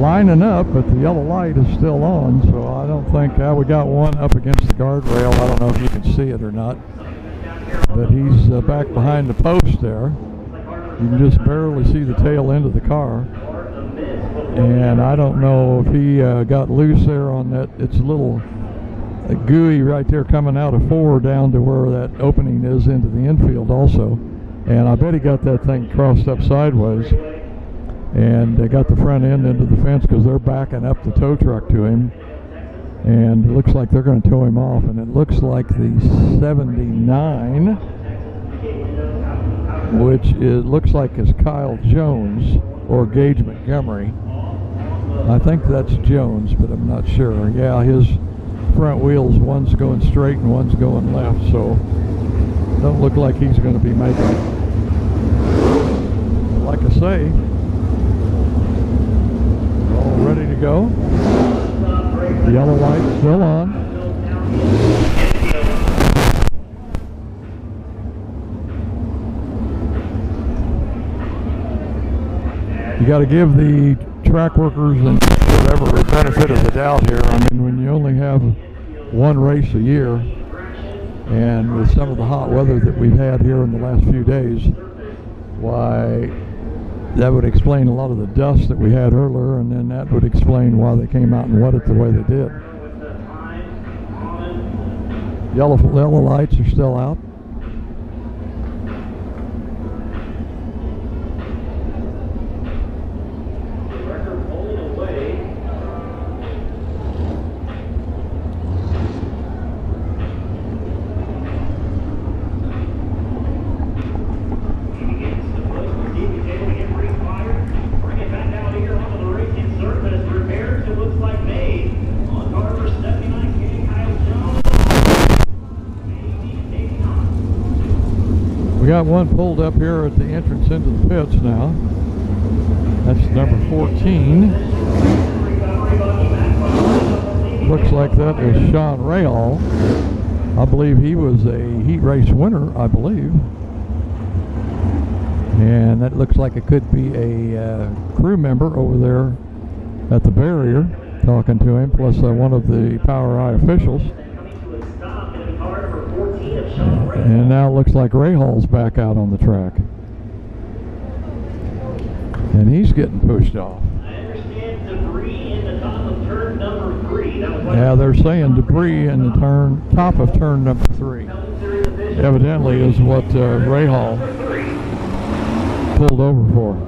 Lining up, but the yellow light is still on, so I don't think we got one up against the guardrail. I don't know if you can see it or not, but he's back behind the post there. You can just barely see the tail end of the car, and I don't know if he got loose there on that. It's a little gooey right there coming out of 4 down to where that opening is into the infield also, and I bet he got that thing crossed up sideways. And they got the front end into the fence because they're backing up the tow truck to him, and it looks like they're going to tow him off. And it looks like the 79, which it looks like is Kyle Jones or Gage Montgomery. I think that's Jones, but I'm not sure. Yeah, his front wheels, one's going straight and one's going left, so don't look like he's going to be making it. Like I say, ready to go. The yellow light still on. You got to give the track workers and whatever the benefit of the doubt here. I mean, when you only have one race a year, and with some of the hot weather that we've had here in the last few days, why, that would explain a lot of the dust that we had earlier, and then that would explain why they came out and wet it the way they did. Yellow lights are still out. Got one pulled up here at the entrance into the pits now. That's number 14. Looks like that is Sean Rayall. I believe he was a heat race winner, I believe. And that looks like it could be a crew member over there at the barrier talking to him, plus one of the Power Eye officials. And now it looks like Ray Hall's back out on the track. And he's getting pushed off. I understand debris in the top of turn number 3. Yeah, they're saying debris in the top of turn number 3. Evidently is what Ray Hall pulled over for.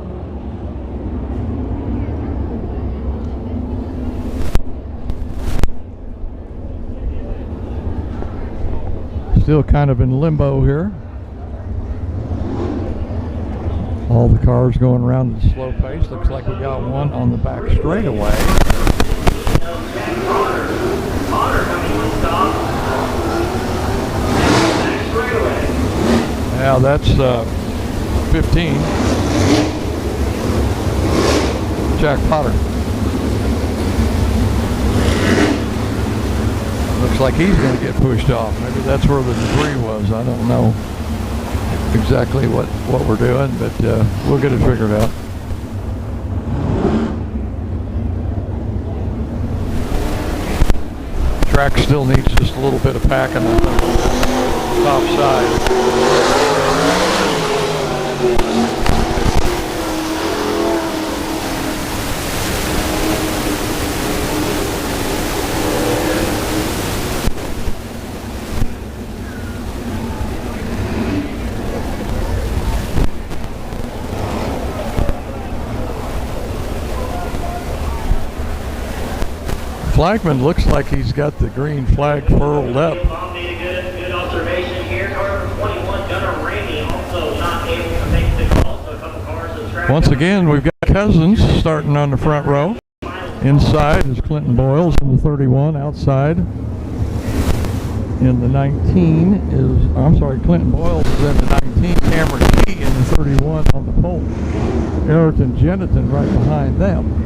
Still kind of in limbo here. All the cars going around at a slow pace. Looks like we got one on the back straightaway. Yeah, that's 15. Jack Potter. Looks like he's going to get pushed off. Maybe that's where the debris was. I don't know exactly what we're doing, but we'll get it figured out. Track still needs just a little bit of packing on the top side. Flagman looks like he's got the green flag furled up. Good observation here. Car number 21, Gunnar Ramey, also not able to make the call. So a couple cars of track. Once again, we've got Cousins starting on the front row. Inside is Clinton Boyles in the 31. Outside in the 19 is, I'm sorry, Clinton Boyles is in the 19. Cameron Key in the 31 on the pole. Ayrton Jennington right behind them.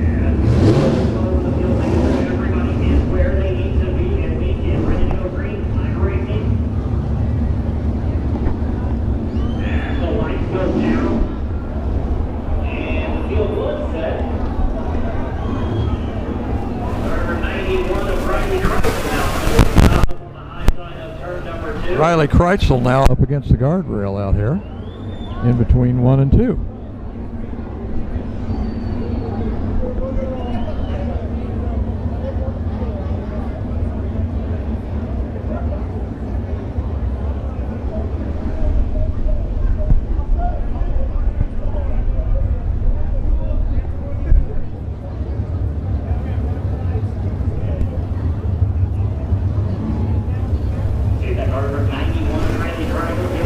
Riley Kreitzel now up against the guardrail out here in between 1 and 2.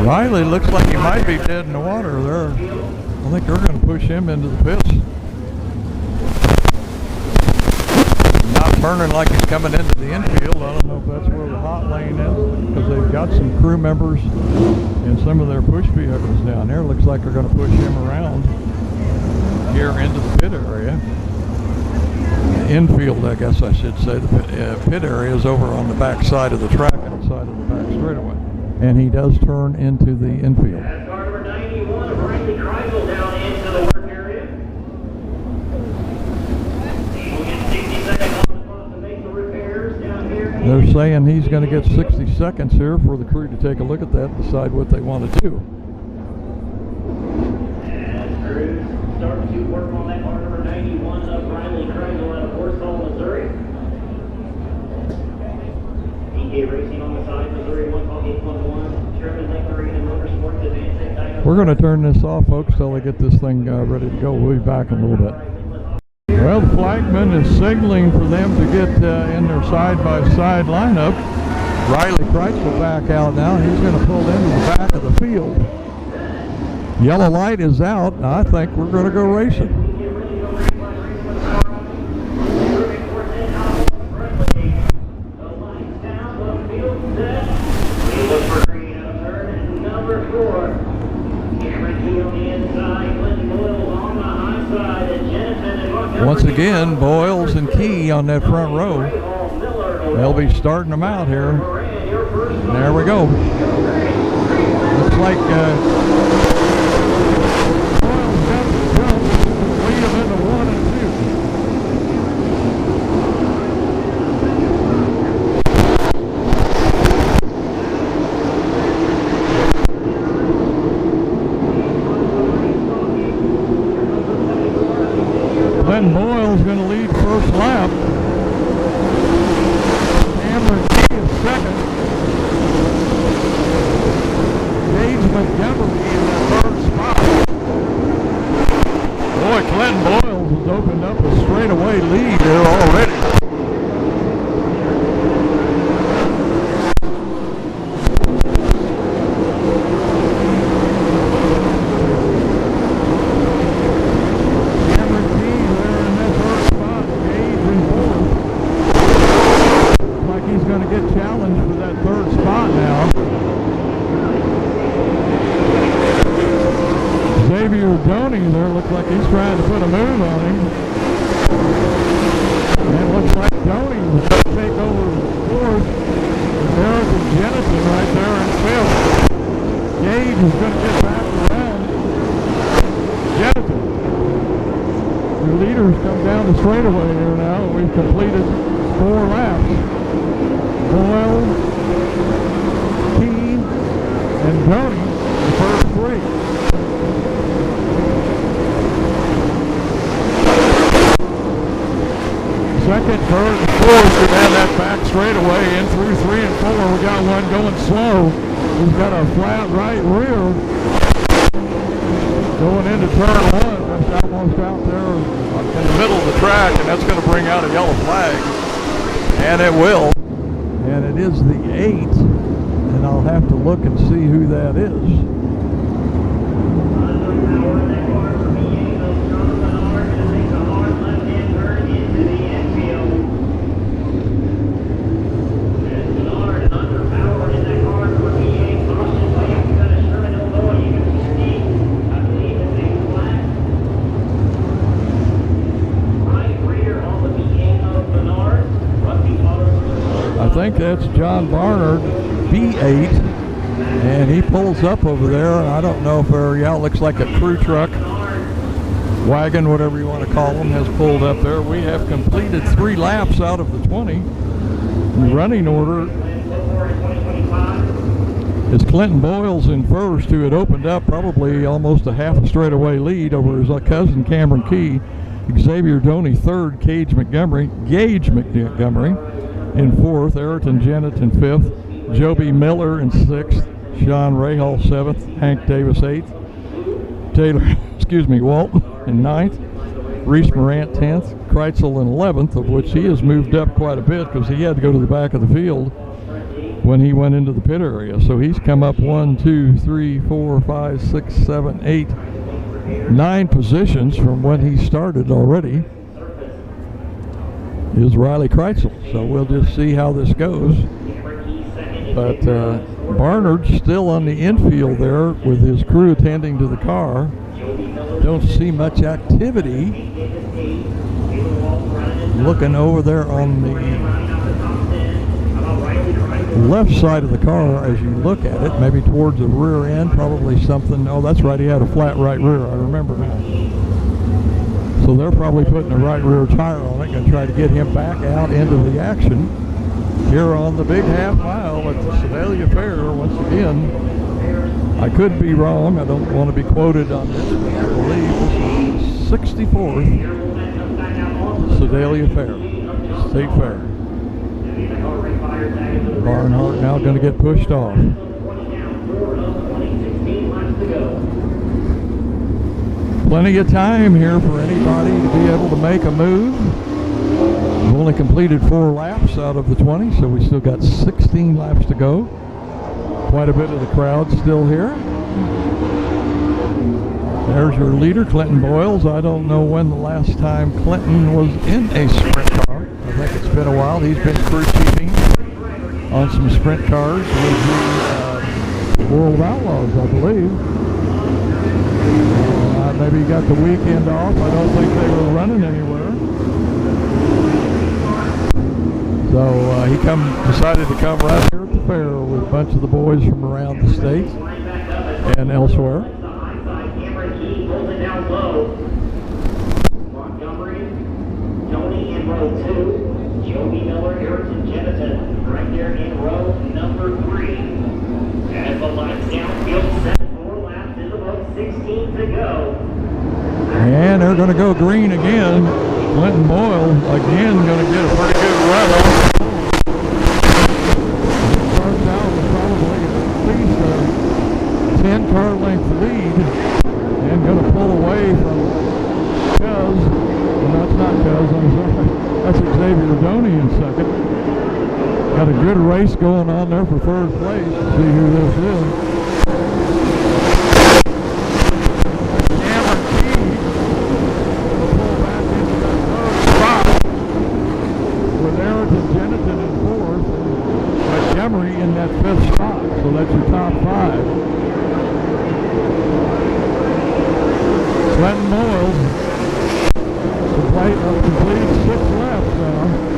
Riley looks like he might be dead in the water there. I think they're going to push him into the pits. Not turning like he's coming into the infield. I don't know if that's where the hot lane is, because they've got some crew members and some of their push vehicles down there. Looks like they're going to push him around here into the pit area. Infield, I guess I should say. The pit area is over on the back side of the track, outside of the back straightaway. And he does turn into the infield. Car number 91, Riley Kreisel down into the work area. We'll get 60 seconds on the clock to make the repairs down here. They're saying he's going to get 60 seconds here for the crew to take a look at that and decide what they want to do. As crews start to work on that car number 91 of Riley Kreisel out of Horsehall, Missouri. PK Racing on the side, Missouri 1.811. We're going to turn this off, folks, till they get this thing ready to go. We'll be back in a little bit. Well, the flagman is signaling for them to get in their side-by-side lineup. Riley Kreitzel back out now. He's going to pull into the back of the field. Yellow light is out. I think we're going to go racing. Once again, Boyles and Key on that front row. They'll be starting them out here. And there we go. Looks like Boyle's got the jump. Lead him into 1 and 2. Glenn Boyle's going to lead first lap. Cameron Key is second. Gage Montgomery in that third spot. Boy, Clinton Boyles has opened up a straightaway lead there already. Cameron Key there in that third spot. Gage in fourth. Looks like he's going to get challenged for that third spot now. Xavier Doney there looks like he's trying to put a move on him. And it looks like Doney is going to take over fourth. Eric and Jennison right there in fifth. Gage is going to get back around. Jennison. Your leaders come down the straightaway here now. We've completed 4 laps. Boyle, Keene, and Doney, the first 3. Second, third, and fourth, we have that back straightaway in through 3 and 4. We got one going slow. He's got a flat right rear going into turn 1. That's almost out there in the middle of the track, and that's going to bring out a yellow flag. And it will. And it is the 8, and I'll have to look and see who that is. I think that's John Barnard, B8, and he pulls up over there, and I don't know if it looks like a crew truck, wagon, whatever you want to call them, has pulled up there. We have completed 3 laps out of the 20. In running order is Clinton Boyles in first, who had opened up probably almost a half a straightaway lead over his cousin Cameron Key. Xavier Doney third, Gage Montgomery in fourth, Ayrton Jennett in fifth, Joby Miller in sixth, Sean Rahal 7th, Hank Davis 8th, Walt in 9th, Reese Morant 10th, Kreitzel in 11th, of which he has moved up quite a bit because he had to go to the back of the field when he went into the pit area. So he's come up 1, 2, 3, 4, 5, 6, 7, 8, 9 positions from when he started already. Is Riley Kreitzel. So we'll just see how this goes. But Barnard's still on the infield there with his crew attending to the car. Don't see much activity. Looking over there on the left side of the car as you look at it, maybe towards the rear end, probably something. Oh, that's right, he had a flat right rear, I remember now. So they're probably putting a right rear tire on it, going to try to get him back out into the action here on the big half mile at the Sedalia Fair. Once again, I could be wrong, I don't want to be quoted on this, but I believe this is the 64th Sedalia Fair, State Fair. Barnhart now going to get pushed off. Plenty of time here for anybody to be able to make a move. We've only completed 4 laps out of the 20, so we still got 16 laps to go. Quite a bit of the crowd still here. There's your leader, Clinton Boyles. I don't know when the last time Clinton was in a sprint car. I think it's been a while. He's been crew chiefing on some sprint cars with the World Outlaws, I believe. Maybe he got the weekend off. I don't think they were running anywhere. So he decided to come right here at the fair with a bunch of the boys from around the state and elsewhere. Montgomery, Tony in row 2, Joey Miller, Harrison Jennison right there in row number 3. As the lights downfield set, 4 laps in the book, 16 to go. And they're going to go green again. Clinton Boyle again going to get a pretty good run on. Starts out with probably at least a 10-car length lead and going to pull away from Cuz. Well, that's not Cuz, I'm sorry. That's Xavier Doney in second. Got a good race going on there for third place. Let's see who this is. In that 5th spot, so that's your top 5. Clinton Boyle completed 6 laps now.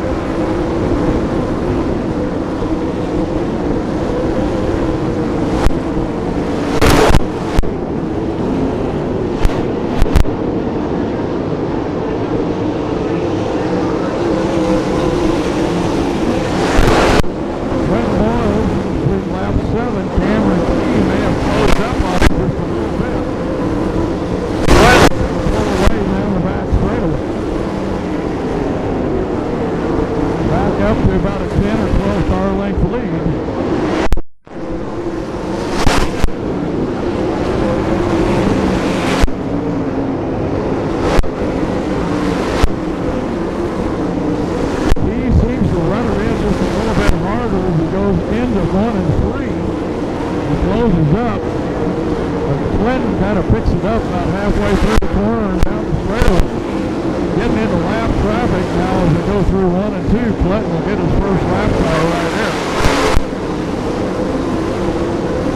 Up to about a 10 or 12 car length lead. He seems to run it in just a little bit harder as he goes into 1 and 3. He closes up. But Clinton kind of picks it up about halfway through the corner and down the straightaway. Getting into lap traffic now as they go through 1 and 2. Clinton will get his first lap car right there.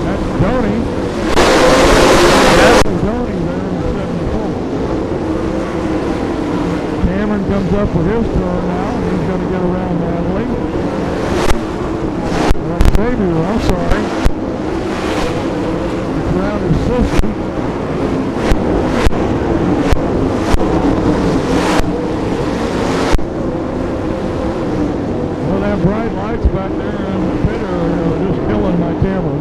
That's Doney. That's Doney there in 74. Cameron comes up with his turn now. He's going to get around Natalie. Xavier, I'm sorry. It's around his sister. Bright lights back there in the pit are just killing my camera.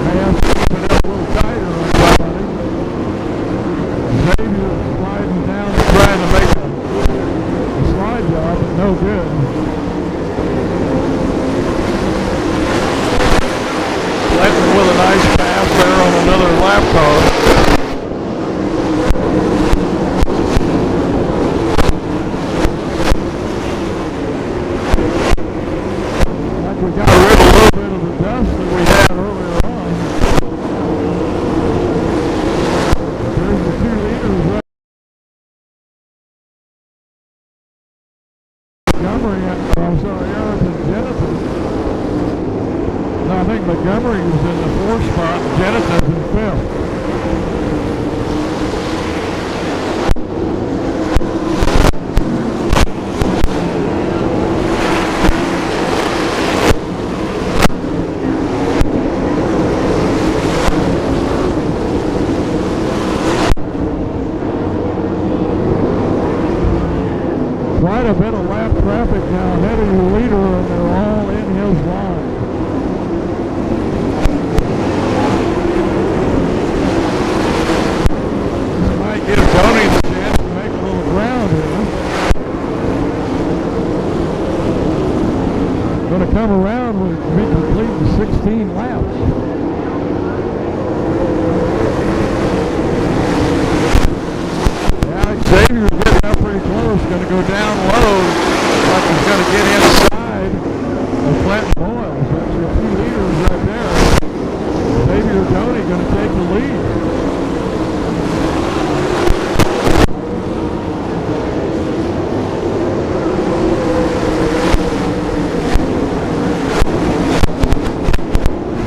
I have to keep it up a little tighter on somebody. Xavier is sliding down and trying to make a slide job, but no good. Clinton with a nice pass there on another lap car. We got rid of a little bit of the dust that we had earlier on. There's the 2 leaders right. Montgomery, I'm sorry, Harrison Jennison. No, I think Montgomery was in the 4th spot, Jennison's in 5th. Quite a bit of lap traffic now ahead of your leader, and they're all in his line. This might give Doney the chance to make a little ground here. Going to come around with me completing 16 laps. Xavier's getting up pretty close, going to go down low, like he's going to get inside of Clinton Boyle. So that's your 2 leaders right there. Xavier Doney going to take the lead.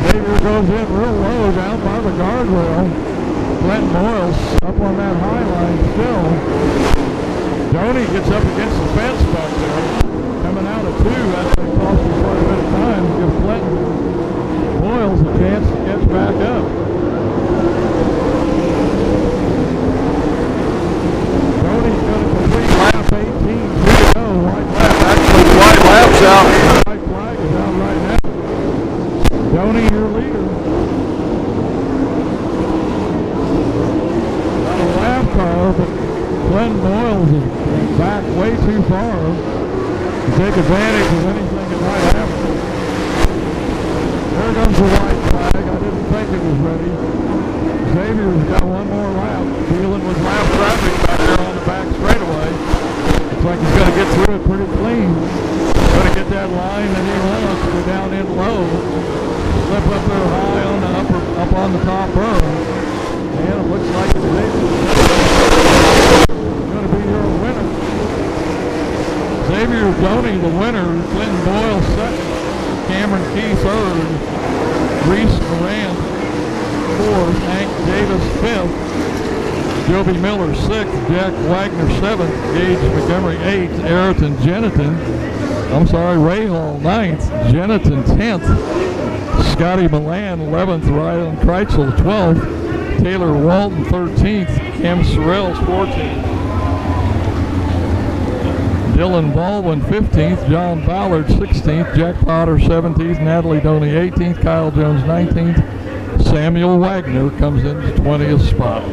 Xavier goes in real low down by the guardrail. Clinton Boyle's up on that high line still. Doney Joni gets up against the fence back there. Coming out of 2, that's going to cost you quite a bit of time to give Clinton Boyles a chance to catch back up. Joni's going to complete lap 18. Here we go, white lap. Actually, white lap's out. White flag is out right now. Joni, your leader. Not a lap car, but Glenn Boyles is back way too far to take advantage of anything that might happen. There comes the white flag. I didn't think it was ready. Xavier's got one more lap. Dealing with lap traffic back there on the back straightaway. Looks like he's going to get through it pretty clean. Going to get that line that he wants to go down in low. Slip up there high on the up on the top berm. And it looks like Xavier's going to be your winner. Xavier Joni, the winner. Clinton Boyle second. Cameron Key third. Reese Moran fourth. Hank Davis fifth. Joby Miller sixth. Jack Wagner seventh. Gage Montgomery eighth. Ayrton Ray Hall ninth. Jennington 10th. Scotty Milan 11th. Ryan Kreitzel 12th. Taylor Walton 13th. Cam Sorrells 14th. Dylan Baldwin 15th, John Ballard 16th, Jack Potter 17th, Natalie Doney 18th, Kyle Jones 19th, Samuel Wagner comes in the 20th spot. For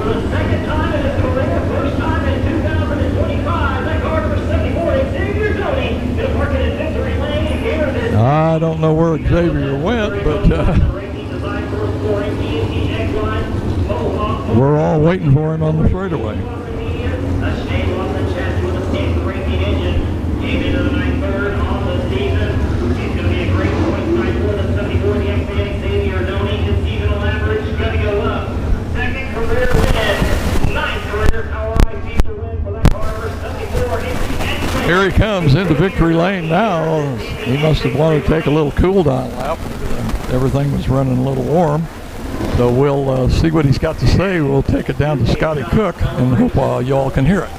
the second time in his career, first time in 2025, that car number 74, Xavier Doney, going to park it in victory lane here this. I don't know where Xavier went, but we're all waiting for him on the straightaway. Here he comes into victory lane now. He must have wanted to take a little cool down lap. Everything was running a little warm. So we'll see what he's got to say. We'll take it down to Scotty Cook and hope y'all can hear it.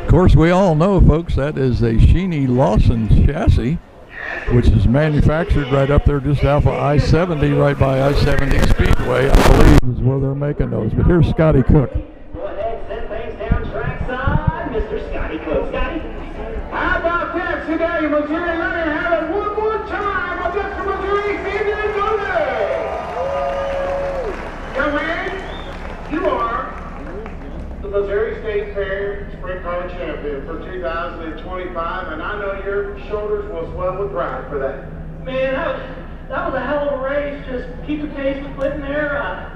Of course, we all know, folks, that is a Sheeny Lawson chassis, which is manufactured right up there just off of I-70, right by I-70 Speedway, I believe is where they're making those. But here's Scotty Cook. Go ahead, send things down trackside, Mr. Scotty Cook. Scotty? How about that, Sedalia, Missouri? Let me have it one more time. Augusta, Missouri, Xavier Doney. Young man, you are the Missouri State Fair Sprint Car Champion for 2025, and I know your shoulders will swell with pride for that. Man, that was a hell of a race. Just keep the pace with Clinton there.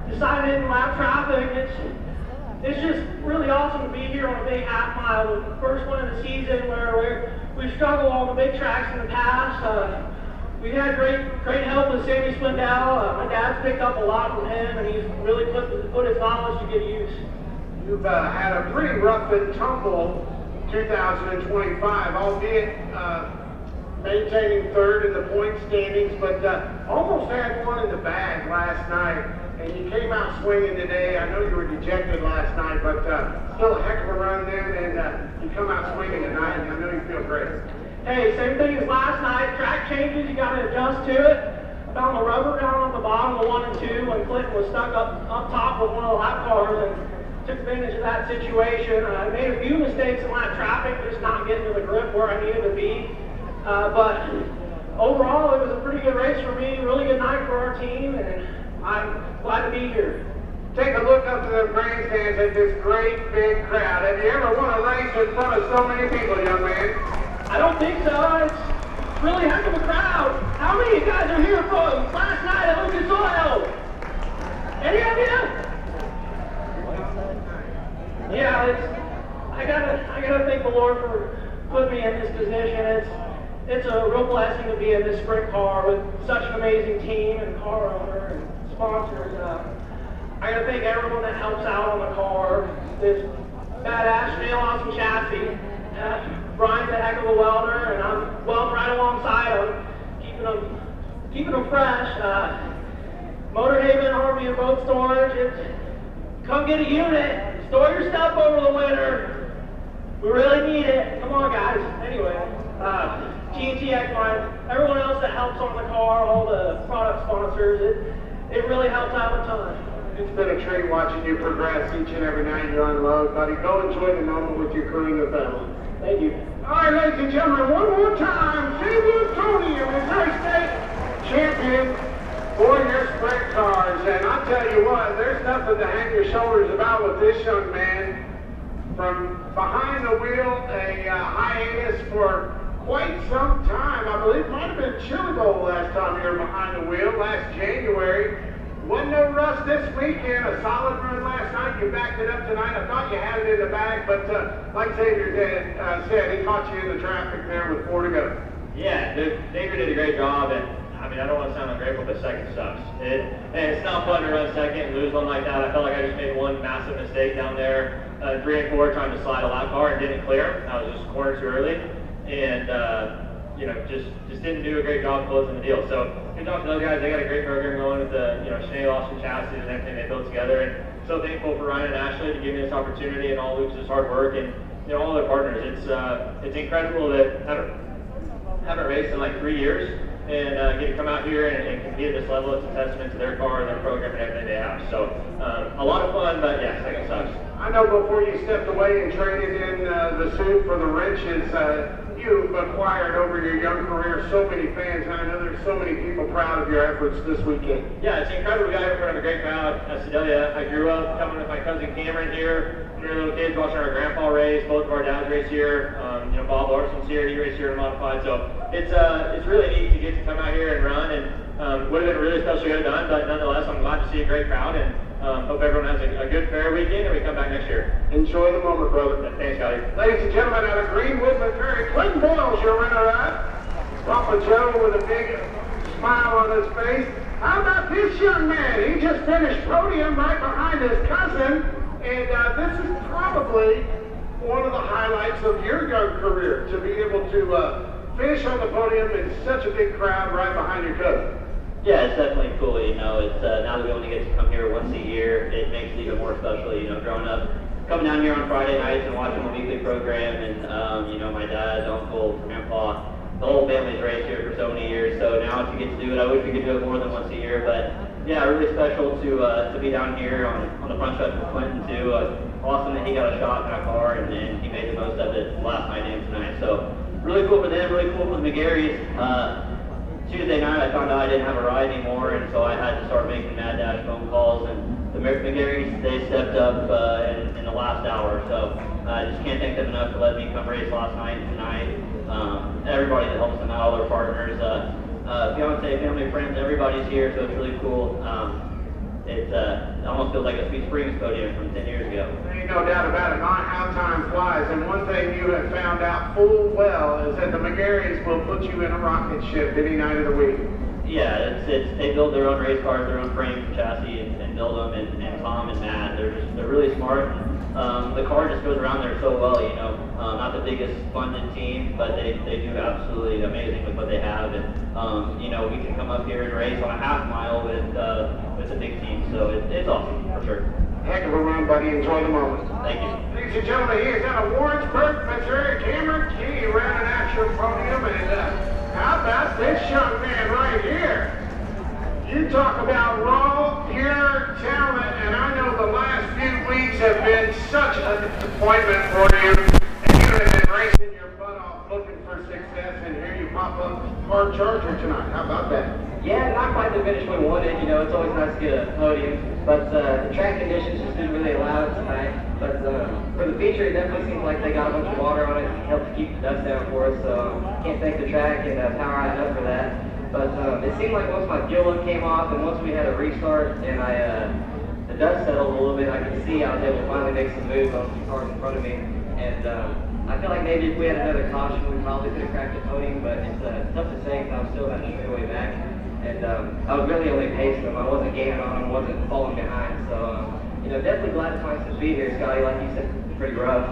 Decided in lap traffic. It's just really awesome to be here on a big half mile. The first one of the season where we struggled on the big tracks in the past. We had great help with Sammy Splendell. My dad's picked up a lot from him, and he's really put his knowledge to good use. You've had a pretty rough and tumble 2025, albeit maintaining third in the point standings, but almost had one in the bag last night, and you came out swinging today. I know you were dejected last night, but still a heck of a run then, and you come out swinging tonight, and I know you feel great. Hey, same thing as last night. Track changes, you got to adjust to it. Found the rubber down on the bottom of 1 and 2 when Clinton was stuck up top with one of the lap cars, and took advantage of that situation. I made a few mistakes in lap traffic, just not getting to the grip where I needed to be. But overall, it was a pretty good race for me. Really good night for our team, and I'm glad to be here. Take a look up to the grandstands at this great big crowd. Have you ever won a race in front of so many people, young man? I don't think so. It's really heck of a crowd. How many of you guys are here from last night at Lucas Oil? Any of you? Yeah, I gotta thank the Lord for putting me in this position. It's a real blessing to be in this sprint car with such an amazing team and car owner and sponsors. I gotta thank everyone that helps out on the car. This badass nail awesome chassis. Brian's a heck of a welder, and I'm welding right alongside him, keeping them fresh. Motorhaven, Harvey, and Boat Storage. Come get a unit. Store your stuff over the winter. We really need it. Come on, guys. Anyway, G&T X-Line, everyone else that helps on the car, all the product sponsors, it really helps out a ton. It's been a treat watching you progress each and every night you unload, buddy. Go enjoy the moment with your crew and your family. Thank you. All right, ladies and gentlemen, one more time. Sedalia Tony, your Missouri State champion for your sprint cars. And I'll tell you what, there's nothing to hang your shoulders about with this young man. From behind the wheel, a hiatus for quite some time. I believe it might have been Chili Bowl last time you were behind the wheel, last January. Wasn't no rust this weekend, a solid run last night. You backed it up tonight. I thought you had it in the bag, but like Xavier said, he caught you in the traffic there with 4 to go. Yeah, Xavier did a great job, and I mean, I don't want to sound ungrateful, but second sucks. And it's not fun to run second and lose one like that. I felt like I just made one massive mistake down there, 3 and 4, trying to slide a lap car and didn't clear. I was just cornered too early, and you know, just didn't do a great job closing the deal. So good job to those guys. They got a great program going with the Sinead Austin chassis and everything they built together. And so thankful for Ryan and Ashley to give me this opportunity and all Luke's hard work and all their partners. It's incredible that I haven't raced in like 3 years and get to come out here and compete at this level. It's a testament to their car, their program, and everything they have. So a lot of fun, but yeah, second sucks. I know before you stepped away and traded in the suit for the wrenches, you've acquired over your young career so many fans, and I know there's so many people proud of your efforts this weekend. Yeah, it's incredible. We got here in front of a great crowd at Sedalia. I grew up coming with my cousin Cameron here. We were little kids watching our grandpa race. Both of our dads race here. Bob Larson's here. He raced here in Modified. So it's really neat to get to come out here and run. And would have been really special to get it done, but nonetheless, I'm glad to see a great crowd and hope everyone has a good fair weekend and we come back next year. Enjoy the moment, brother. Thanks, Scotty. Ladies and gentlemen, out of Greenwood, Missouri, Clinton Boyles, your runner-up. Papa Joe with a big smile on his face. How about this young man? He just finished podium right behind his cousin, and this is probably one of the highlights of your young career, to be able to finish on the podium in such a big crowd right behind your cousin. Yeah, it's definitely cool. It's now that we only get to come here once a year, it makes it even more special. Growing up, coming down here on Friday nights and watching the weekly program, and my dad, uncle, grandpa, the whole family's raced here for so many years. So now to get to do it, I wish we could do it more than once a year. But yeah, really special to be down here on the front stretch with Clinton too. Awesome that he got a shot in that car and he made the most of it last night and tonight. So really cool for them, really cool for the McGarrys. Tuesday night I found out I didn't have a ride anymore, and so I had to start making mad dash phone calls, and the McGarrys, they stepped up in the last hour. So I just can't thank them enough for letting me come race last night and tonight. Everybody that helps them out, all their partners, fiance, family, friends, everybody's here, so it's really cool. It almost feels like a Sweet Springs podium from 10 years ago. Ain't no doubt about it, not how time flies. And one thing you have found out full well is that the McGarrys will put you in a rocket ship any night of the week. Yeah, they build their own race cars, their own frame, chassis, and build them. And Tom and Matt, they're really smart. The car just goes around there so well. Not the biggest funded team, but they do absolutely amazing with what they have. And we can come up here and race on a half mile with a big team. So it's awesome for sure. Heck of a run, buddy. Enjoy the moment. Thank you. Ladies and gentlemen, he is out of Warrensburg, Missouri. Cameron Key ran an actual podium, and how about this young man right here? You talk about raw, pure talent, and I know the last few weeks have been such a disappointment for you, and you have been racing your butt off. looking for success, and here you pop up hard charger tonight. How about that? Yeah, not quite the finish we wanted. You know, it's always nice to get a podium, but the track conditions just didn't really allow it tonight. But for the feature, it definitely seems like they got a bunch of water on it to help keep the dust down for us. So can't thank the track and Power enough for that. But it seemed like once my fuel look came off and once we had a restart and the dust settled a little bit, I could see I was able to finally make some moves on some cars in front of me. And I feel like maybe if we had another caution, we probably could have cracked the podium, but it's tough to say because I was still that straightaway back. And I was really only pacing them. I wasn't gaining on them, wasn't falling behind. So, you know, definitely glad to find some speed here, Scotty. Like you said, pretty rough.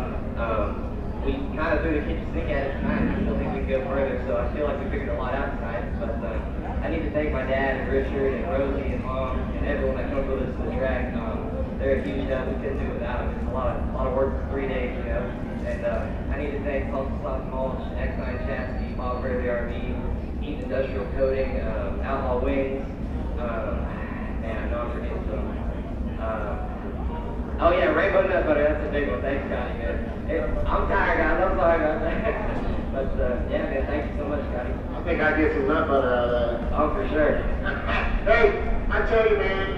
We kind of threw the kitchen sink at it tonight. I still think we could go further. So I feel like we figured a lot out tonight. But I need to thank my dad and Richard and Rosie and Mom and everyone that comes with us to the track. They're a huge help. We couldn't do it without them. It's a lot of work for 3 days, you know. And I need to thank Tulsa Soft Mulch, X9 Chassis, Bob Braley RV, Eaton Industrial Coating, Outlaw Wings. Man, I know I'm forgetting some. Oh yeah, Rainbow Nut Butter. That's a big one. Thanks, Scotty, man. I'm tired, guys. I'm sorry about that. But yeah, man, thank you so much, Scotty. I think I get some nut butter out of that. Oh, for sure. Hey, I tell you, man,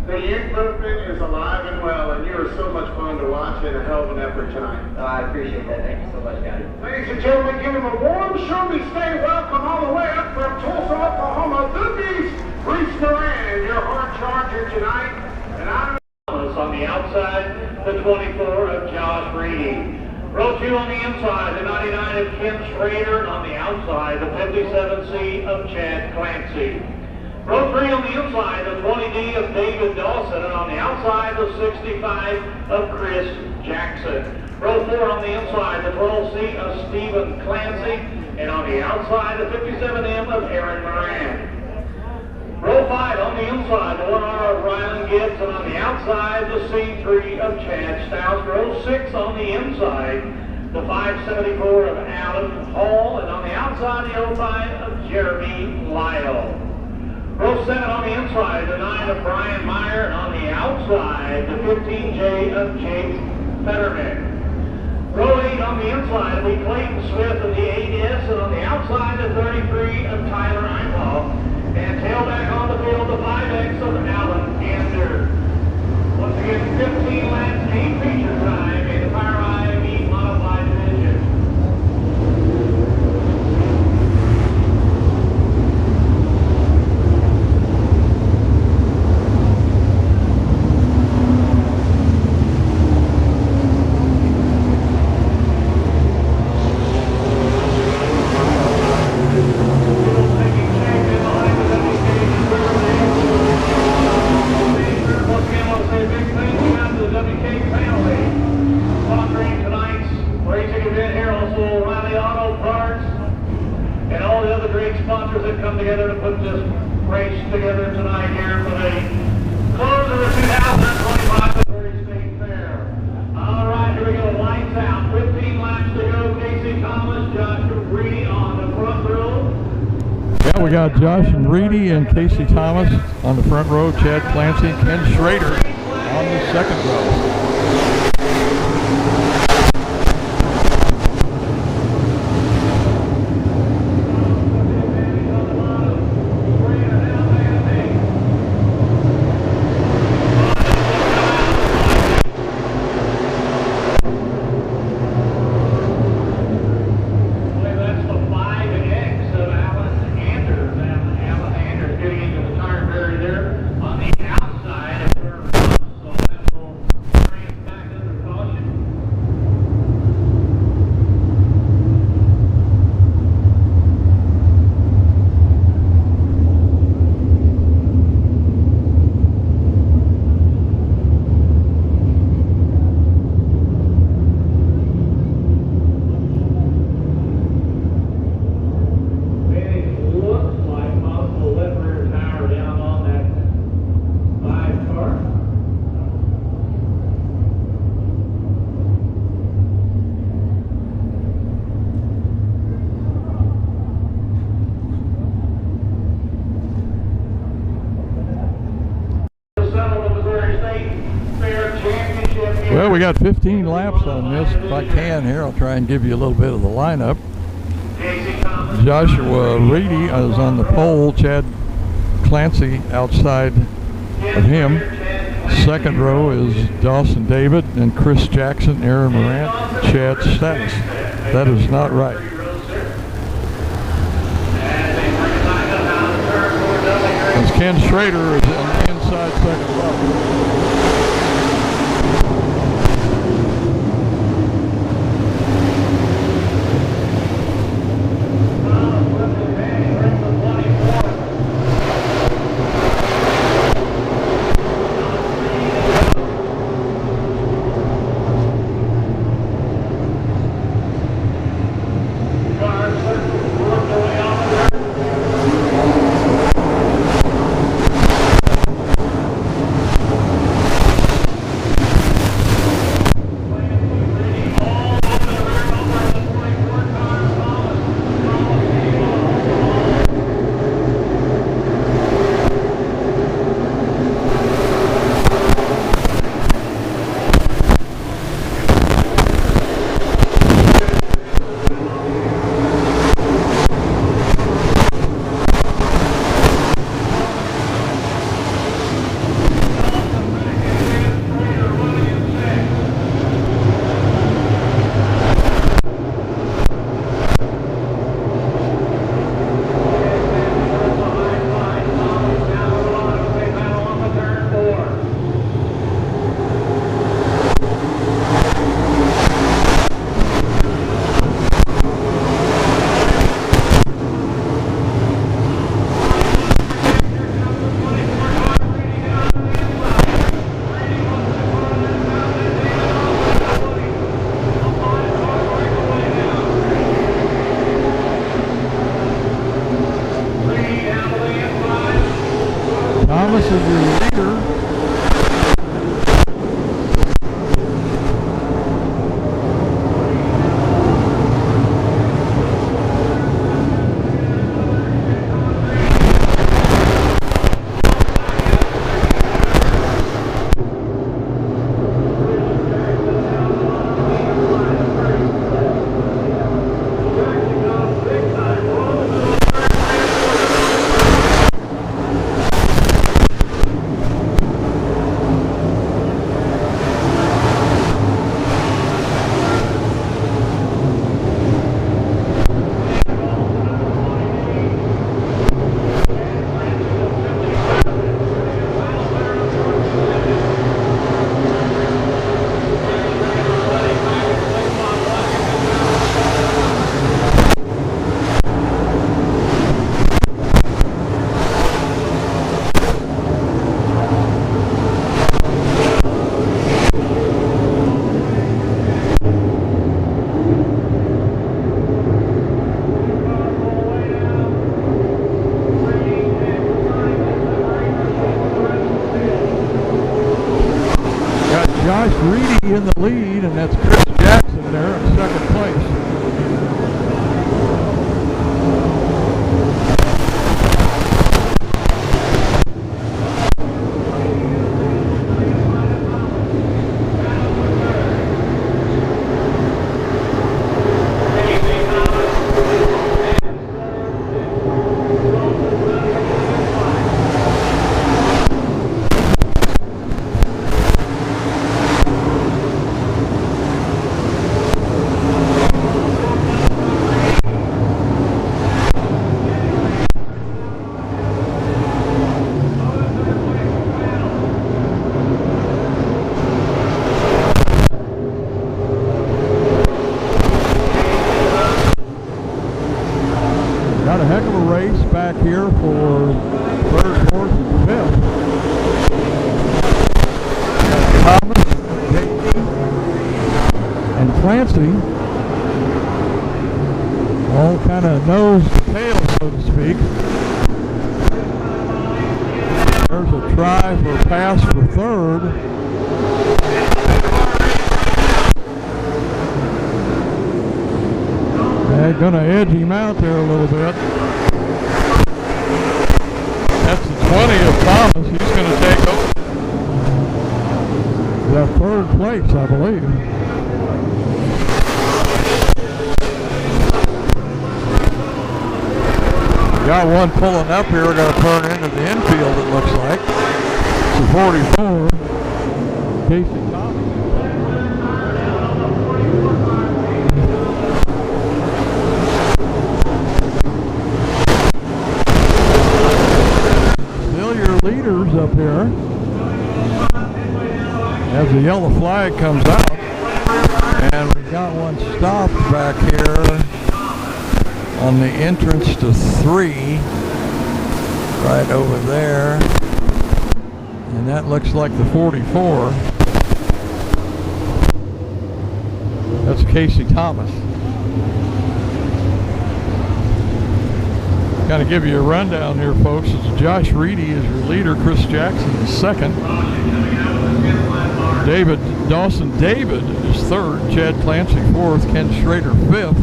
the youth movement is alive and well, and you are so much fun to watch and a hell of an effort tonight. Oh, I appreciate that. Thank you so much, Scotty. Ladies and gentlemen, give him a warm, show me stay welcome all the way up from Tulsa, Oklahoma, the Beast, Reese Moran, your hard charger tonight. And I'm on the outside, the 24 of Josh Reedy. Row 2 on the inside, the 99 of Kim Schrader, and on the outside, the 57C of Chad Clancy. Row 3 on the inside, the 20D of David Dawson, and on the outside, the 65 of Chris Jackson. Row 4 on the inside, the 12C of Stephen Clancy, and on the outside, the 57M of Aaron Moran. Row 5 on the inside, the 1R of Rylan Gibbs, and on the outside, the C3 of Chad Stout. Row 6 on the inside, the 574 of Alan Hall, and on the outside, the 05 of Jeremy Lyle. Row 7 on the inside, the 9 of Brian Meyer, and on the outside, the 15J of Jake Fetterman. Row 8 on the inside, we Clayton Smith of the 8S, and on the outside, the 33 of Tyler Einhoff. And tailback on the field, the 5X of Alan Gander. Once again, 15 laps, 8 feature time in the Power IME Modified Division. Sponsors that come together to put this race together tonight here for the close of the 2025 Missouri State Fair. All right, here we go. Lights out. 15 laps to go. Casey Thomas, Josh Reedy on the front row. Yeah, we got Josh and Reedy and Casey Thomas on the front row. Chad Clancy, Ken Schrader on the second row. Outside of her, so that's Well, we got 15 laps on this. If I can here, I'll try and give you a little bit of the lineup. Joshua Reedy is on the pole. Chad Clancy outside of him. Second row is Dawson David and Chris Jackson, Aaron Morant, Chad Stacks. That is not right. As Ken Schrader is on the inside second row. Thomas is your leader. Josh Reedy in the lead, and that's Chris Jackson there in second place. Got a heck of a race back here for third, fourth, and fifth. Thomas, Davey, and Clancy all kind of nose to tail, so to speak. There's a try for a pass for third. They're going to edge him out there a little bit. That's the 20 of Thomas. He's going to take over. The third place race, I believe. Got one pulling up here, we're going to turn into the infield, it looks like. It's a 44. Casey Thomas. Still your leaders up here. As the yellow flag comes out. And we got one stopped back here on the entrance to 3, right over there, and that looks like the 44. That's Casey Thomas. Kind of give you a rundown here, folks. It's Josh Reedy is your leader, Chris Jackson is second, David Dawson David is third, Chad Clancy fourth, Ken Schrader fifth,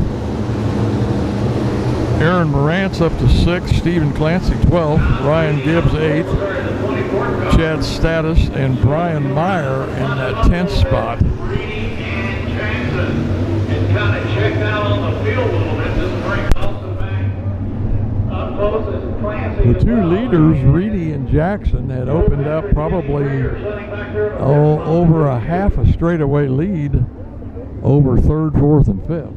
Aaron Morantz up to 6th, Stephen Clancy 12th, Ryan Gibbs 8th, Chad Status and Brian Meyer in that 10th spot. The two leaders, Reedy and Jackson, had opened up probably over a half a straightaway lead over 3rd, 4th, and 5th.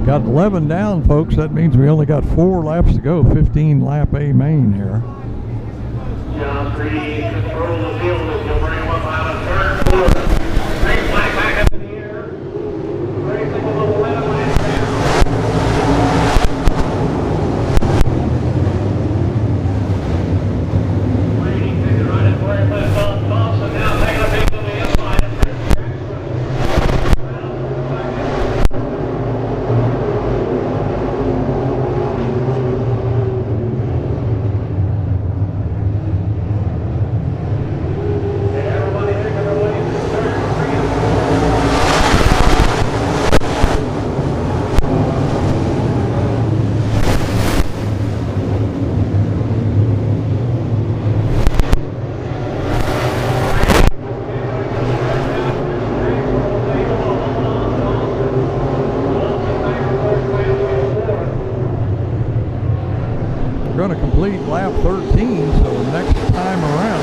Got 11 down, folks. That means we only got 4 laps to go. 15 lap A main here. Josh Reedy controls the field as he'll bring him up out of 3rd, 4th. Big flag back up in the air. Racing with 11 laps down. Reedy taking it right at where he left off. Thompson now taking a peek to the inside. Going to complete lap 13, so next time around,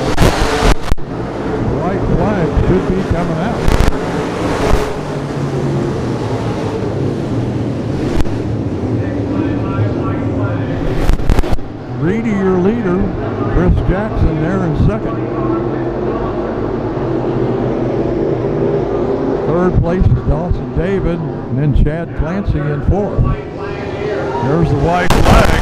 the white flag should be coming out. Reedy, your leader, Chris Jackson there in second. 3rd place is Dawson David, and then Chad Clancy in 4th. There's the white flag.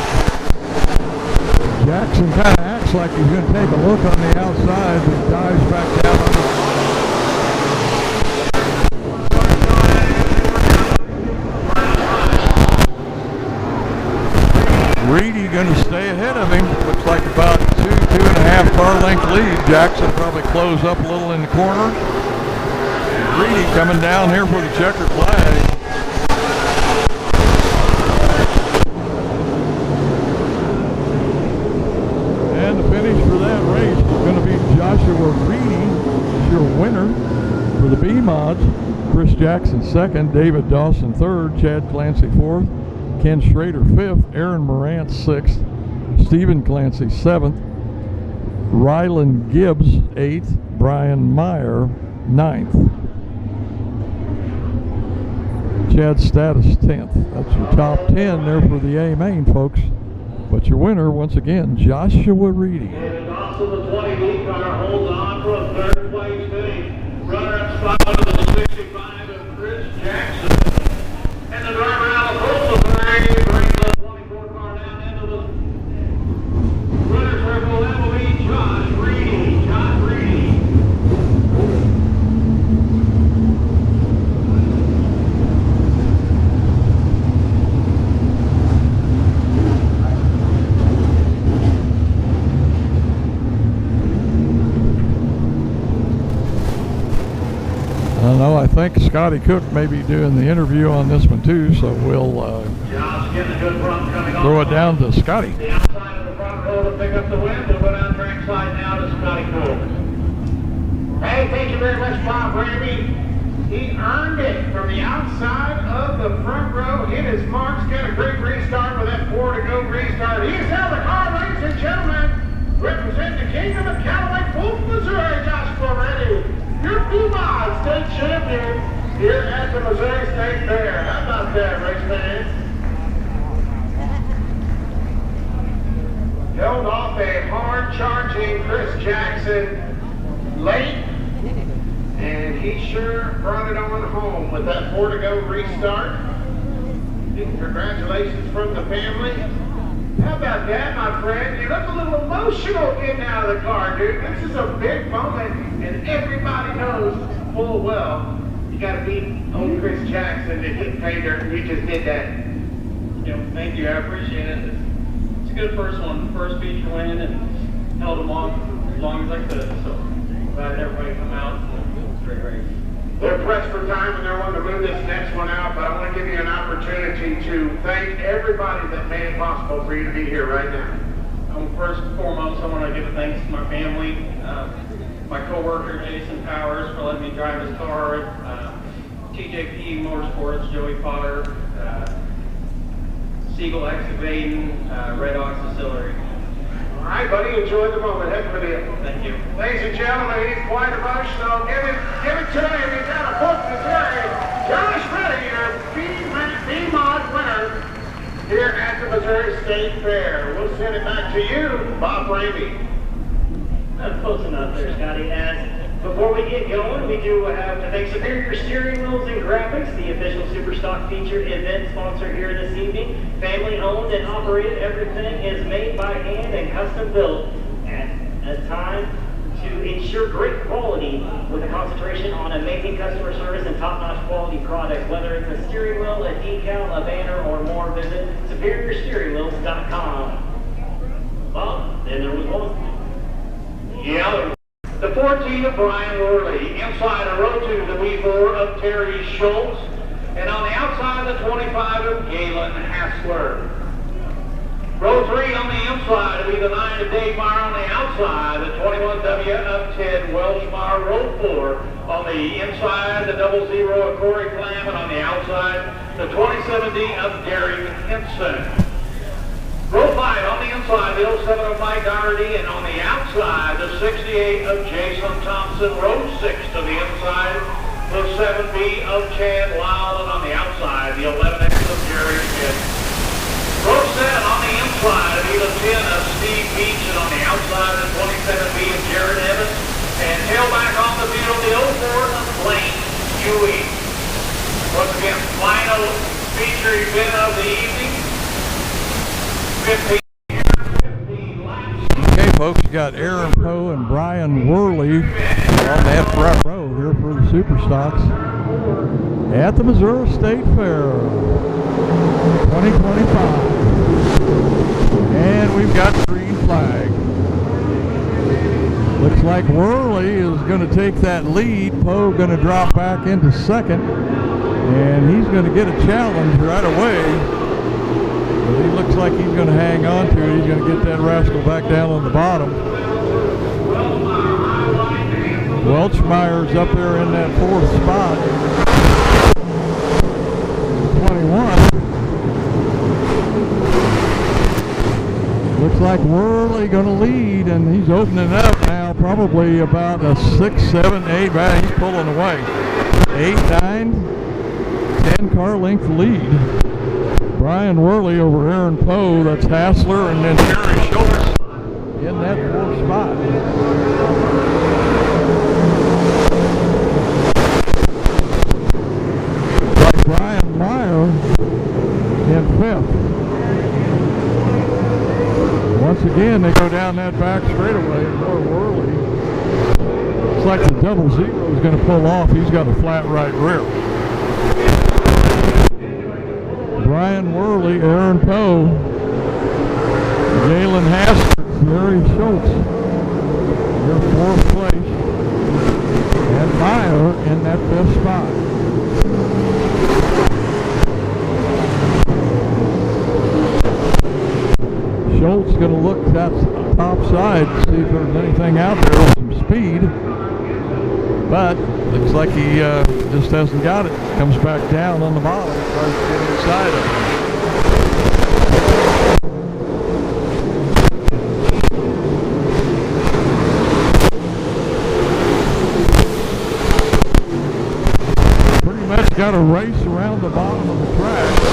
Jackson kind of acts like he's going to take a look on the outside, but dives back down. Reedy going to stay ahead of him. Looks like about 2.5 car length lead. Jackson probably close up a little in the corner. Reedy coming down here for the checkered flag. For that race is going to be Joshua Reedy, your winner for the B mods. Chris Jackson 2nd, David Dawson 3rd, Chad Clancy 4th, Ken Schrader 5th, Aaron Morant 6th, Stephen Clancy 7th, Rylan Gibbs 8th, Brian Meyer 9th, Chad Status 10th. That's your top 10 there for the A main, folks. But your winner, once again, Joshua Reedy. And also the 20B car holds on for a 3rd place finish. Runner-up spot under the 65 of Chris Jackson. And the driver out of Postal flag brings the 24 car down into the runner circle. That will be Josh know, I think Scotty Cook may be doing the interview on this one too, so we'll throw it down to Scotty. The outside of the front row to pick up the win. We'll go down track side now to Scotty Cook. Hey, thank you very much, Bob Ramey. He earned it from the outside of the front row. Hit his marks, got a great restart with that 4 to go restart. He's held the car, ladies and gentlemen. Representing the Kingdom of Callaway, Fulton, Missouri, Josh Floretti. Your Puma state champion here at the Missouri State Fair. How about that, race fans? Held off a hard-charging Chris Jackson late, and he sure brought it on home with that 4 to go restart. Congratulations from the family. How about that, my friend? You look a little emotional getting out of the car, dude. This is a big moment, and everybody knows full well you got to beat old Chris Jackson to get paid dirt, and you just did that. Thank you. I appreciate it. It's a good first one. First feature win, and held them off as long as I could. So glad everybody come out. It's a great race. They're pressed for time and they're wanting to move this next one out, but I want to give you an opportunity to thank everybody that made it possible for you to be here right now. First and foremost, I want to give thanks to my family, my co-worker Jason Powers for letting me drive his car, TJP Motorsports, Joey Potter, Siegel Excavating, Red Ox Distillery. All right, buddy, enjoy the moment. Heck for you. Thank you. Ladies and gentlemen, he's quite a rush, so give it to him. He's got a book to carry. Josh Reddy, your B-Mod winner here at the Missouri State Fair. We'll send it back to you, Bob Ramey. Close enough there, Scotty. And before we get going, we do have to thank Superior Steering Wheels and Graphics, the official Superstock feature event sponsor here this evening. Family owned and operated, everything is made by hand and custom built at a time to ensure great quality with a concentration on amazing customer service and top-notch quality products. Whether it's a steering wheel, a decal, a banner, or more, visit SuperiorSteeringWheels.com. Well, then there was one. Yeah. The 14 of Brian Worley, inside of row 2, the B4 of Terry Schultz, and on the outside, the 25 of Galen Hassler. Row 3 on the inside will be the 9 of Dave Meyer on the outside, the 21W of Ted Welshmeyer. Row 4 on the inside, the 00 of Corey Clam, and on the outside, the 27D of Derek Henson. Row 5 on the inside, the 07 of Mike Doherty, and on the outside, the 68 of Jason Thompson. Row 6 to the inside, the 7B of Chad Lyle, and on the outside, the 11X of Jerry Schmidt. Row 7 on the inside, the 10 of Steve Beach, and on the outside, the 27B of Jared Evans. And tail back on the field, the 04 of Blaine Huey. Once again, final feature event of the evening. 15 laps. Okay, folks, you got Aaron Poe and Brian Worley on that front row here for the Superstocks at the Missouri State Fair 2025. And we've got the green flag. Looks like Worley is going to take that lead. Poe going to drop back into second, and he's going to get a challenge right away. But he looks like he's going to hang on to it. He's going to get that rascal back down on the bottom. Welchmeyer's up there in that 4th spot. 21. Looks like Worley going to lead, and he's opening up now, probably about a 6, 7, 8. Right, he's pulling away. 8, 9, 10 car length lead. Brian Worley over Aaron Poe, that's Hassler, and then Terry Schultz in that 4th spot. Like Brian Meyer in 5th. Once again, they go down that back straightaway, and more Worley. Looks like the 00 is going to pull off. He's got a flat right rear. Brian Worley, Aaron Poe, Galen Hassler, Terry Schultz, your 4th place, and Meyer in that 5th spot. Schultz going to look that top side, see if there's anything out there with some speed. But looks like he just hasn't got it. Comes back down on the bottom, tries to get inside of it. Pretty much got a race around the bottom of the track.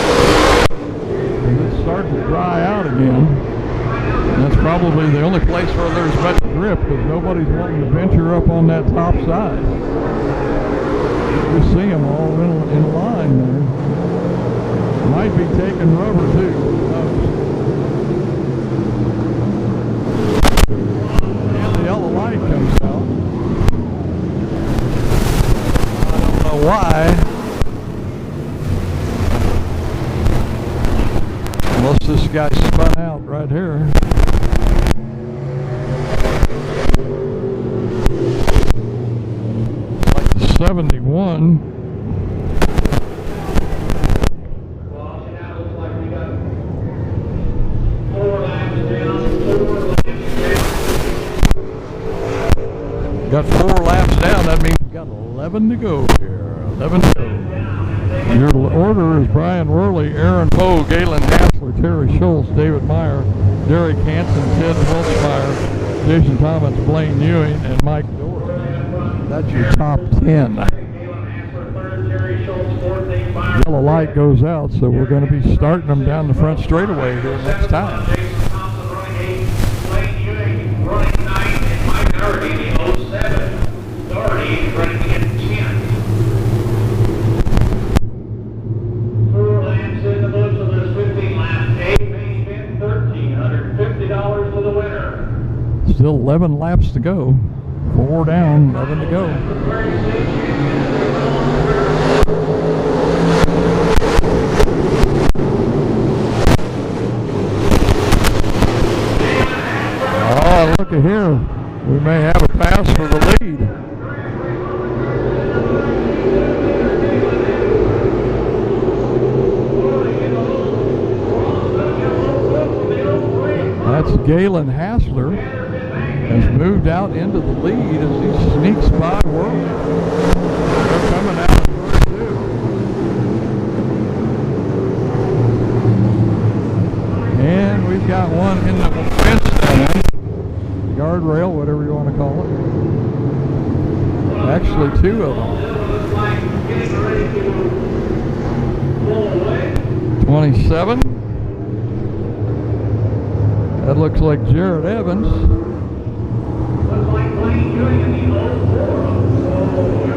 And it's starting to dry out again. And that's probably the only place where there's much grip, because nobody's wanting to venture up on that top side. You see them all in line there. Might be taking rubber too. And the yellow light comes out. I don't know why. Unless this guy spun out right here. Like the 71. Got 4 laps down. That means we've got 11 to go here. 11 to go. Your order is Brian Worley, Aaron Poe, Galen Hassler, Terry Schultz, David Meyer, Derek Hansen, Ted Wilkmeyer, Jason Thomas, Blaine Ewing, and Mike Doherty. That's your top 10. Yellow light goes out, so we're going to be starting them down the front straightaway here next time. Still 11 laps to go. 4 down, 11 to go. Oh, look at here. We may have a pass for the lead. That's Galen Hassler. Has moved out into the lead as he sneaks by Worley. They're coming out of turn 2. And we've got one in the fence stand, guardrail, whatever you want to call it. Actually, 2 of them. 27. That looks like Jared Evans.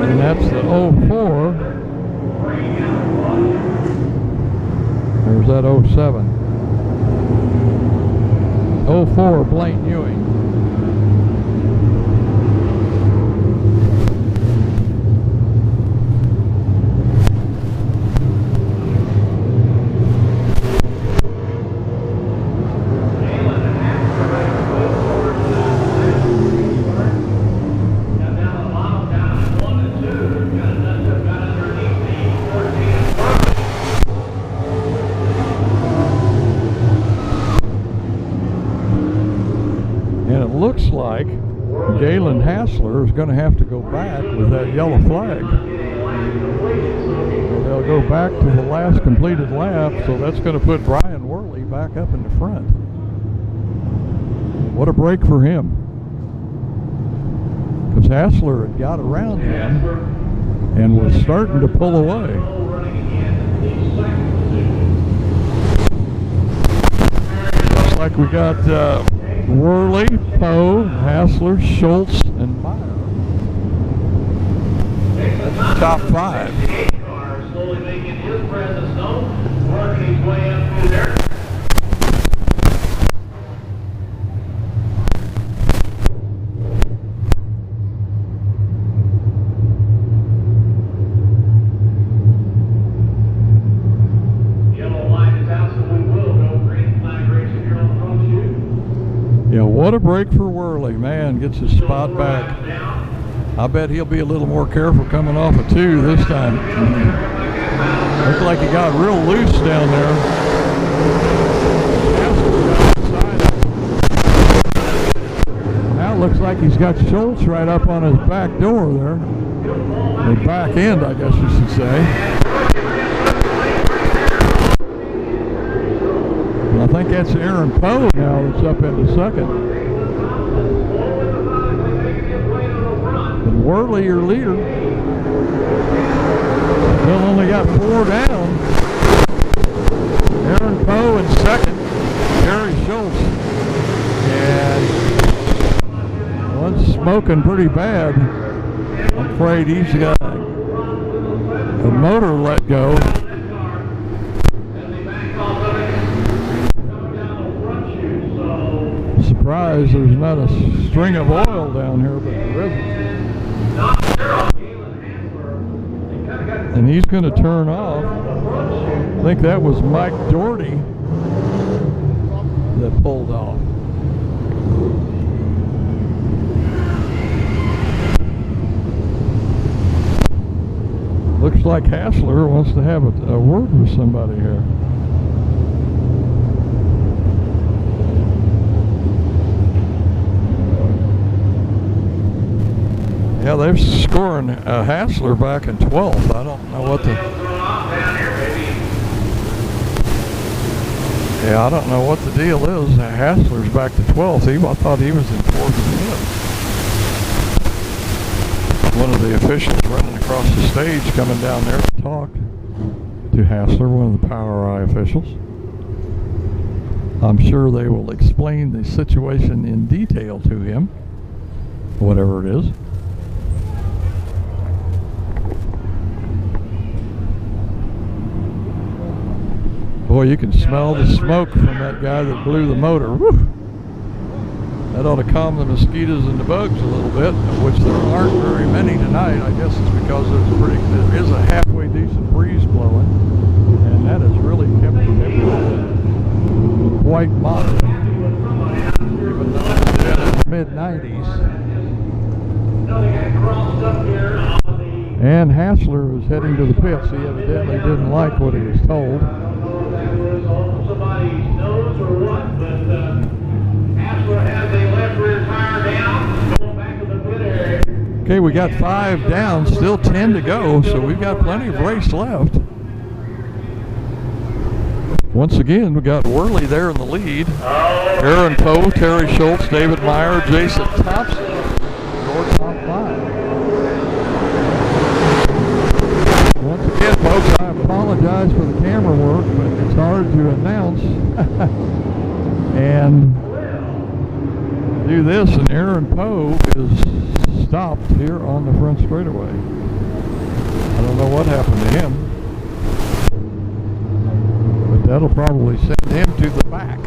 And that's the 04. There's that 07. 04, Blaine Ewing. Looks like Galen Hassler is going to have to go back with that yellow flag. So they'll go back to the last completed lap, so that's going to put Brian Worley back up in the front. What a break for him. Because Hassler had got around him and was starting to pull away. Looks like we got Worley, Poe, Hassler, Schultz, and Meyer. That's the top 5. Slowly making his presence known, working his way up through there. Yeah, what a break for Worley. Man, gets his spot back. I bet he'll be a little more careful coming off a 2 this time. Looks like he got real loose down there. looks like he's got Schultz right up on his back door there. Or back end, I guess you should say. And I think that's Aaron Poe now that's up into second. And Worley, your leader. Still only got 4 down. Aaron Poe in second. Terry Schultz. And one's smoking pretty bad. I'm afraid he's got a motor let go. Surprised there's not a string of oil down here, but there isn't. And he's going to turn off. I think that was Mike Doherty that pulled off. Looks like Hassler wants to have a word with somebody here. Yeah, they're scoring Hassler back in 12th. I don't know what the... Yeah, I don't know what the deal is. Hassler's back to 12th. I thought he was in 4th and 5th. One of the officials running across the stage coming down there to talk to Hassler, one of the Power Eye officials. I'm sure they will explain the situation in detail to him, whatever it is. Boy, you can smell the smoke from that guy that blew the motor. Woo! That ought to calm the mosquitoes and the bugs a little bit, which there aren't very many tonight. I guess it's because there is a halfway decent breeze blowing, and that has really kept the temperature quite moderate, even though it's been in the mid-90s. And Hassler was heading to the pits. He evidently didn't like what he was told. Somebody's nose or what, but Hassler has a left rear tire down, going back to the pit area. Okay, we got 5 down, still 10 to go, so we've got plenty of race left. Once again, we got Worley there in the lead. Aaron Poe, Terry Schultz, David Meyer, Jason Thompson, your top 5. Once again, folks, I apologize for the camera work, but it's hard to announce and do this, and Aaron Poe is stopped here on the front straightaway. I don't know what happened to him, but that'll probably send him to the back.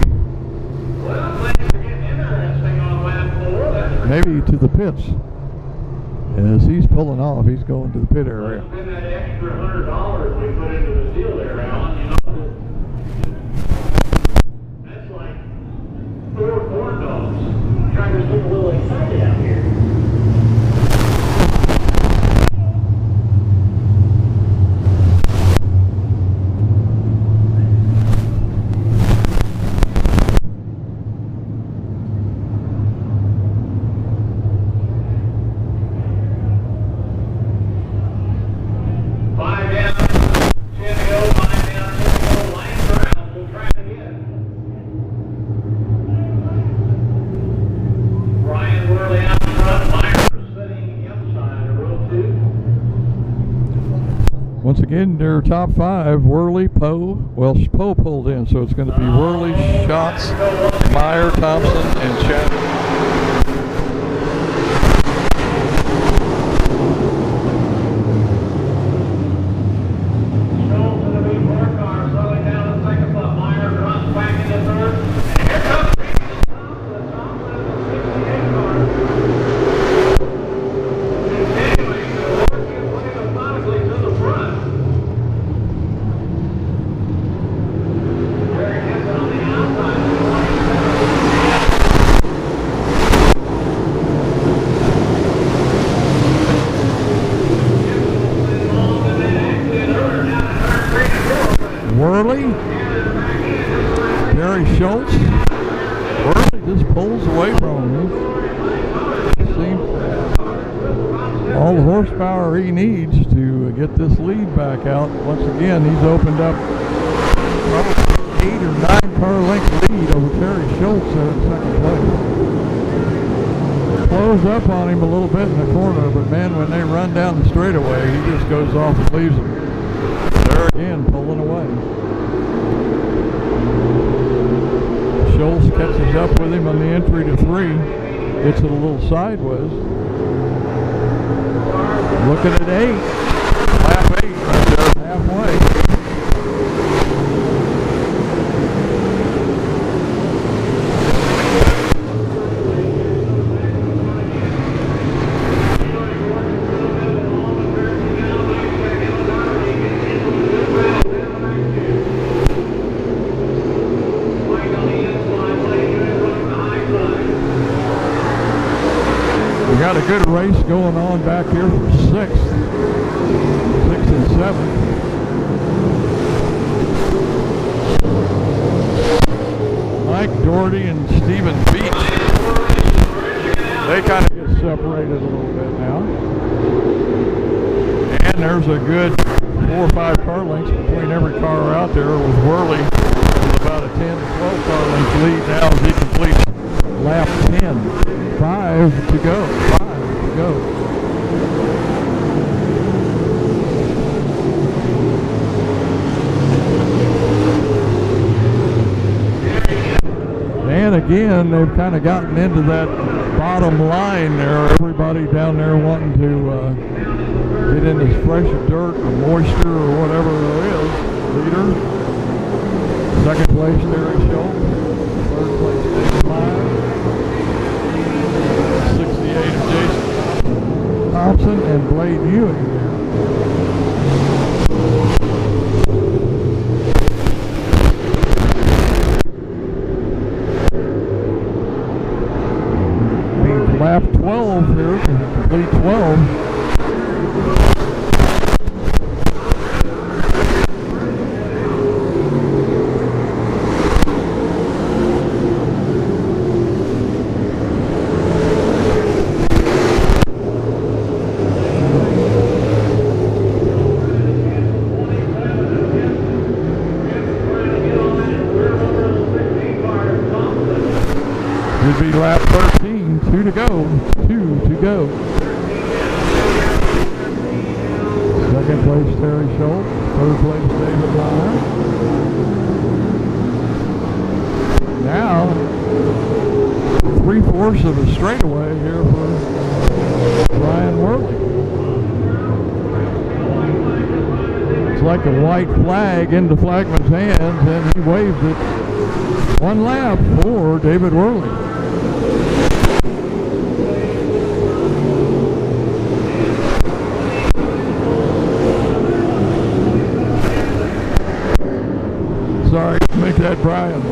Well, things are getting interesting on lap 4. Maybe to the pits. As he's pulling off, he's going to the pit area. Spend that extra $100 we put into the seal there, Alan. You know, that's like 4 corn dogs. Drivers get a little excited out here. Once again, their top 5, Worley, Poe. Well, Poe pulled in, so it's going to be Worley, Schatz, Meyer, Thompson, and Chadwick. Worley, Terry Schultz. Worley just pulls away from him. seems all the horsepower he needs to get this lead back out. Once again, he's opened up probably 8 or 9 car length lead over Terry Schultz there in second place. Close up on him a little bit in the corner, but man, when they run down the straightaway, he just goes off and leaves them. There again, pulling away. Schultz catches up with him on the entry to 3. Gets it a little sideways. Looking at 8. Lap 8 right there, halfway. We got a good race going on back here for 6th and 7th. Mike Doherty and Stephen Beach. They kind of get separated a little bit now. And there's a good 4 or 5 car lengths between every car out there, with Worley with about a 10 to 12 car length lead now as he completes lap 10. 5 to go. 5 to go. And again, they've kind of gotten into that bottom line there. Everybody down there wanting to get in this fresh dirt or moisture or whatever there is. Leader. Second place, Terry Schultz. Third place, David Meyer. 68 of Jason Thompson and Blade Ewing. Lap 12 here, complete 12. Should be lap 13, 2 to go, 2 to go. Second place, Terry Schultz. Third place, David Meyer. Now, 3/4 of the straightaway here for Brian Worley. It's like a white flag into Flagman's hands, and he waves it. 1 lap for David Worley. Sorry, make that Brian.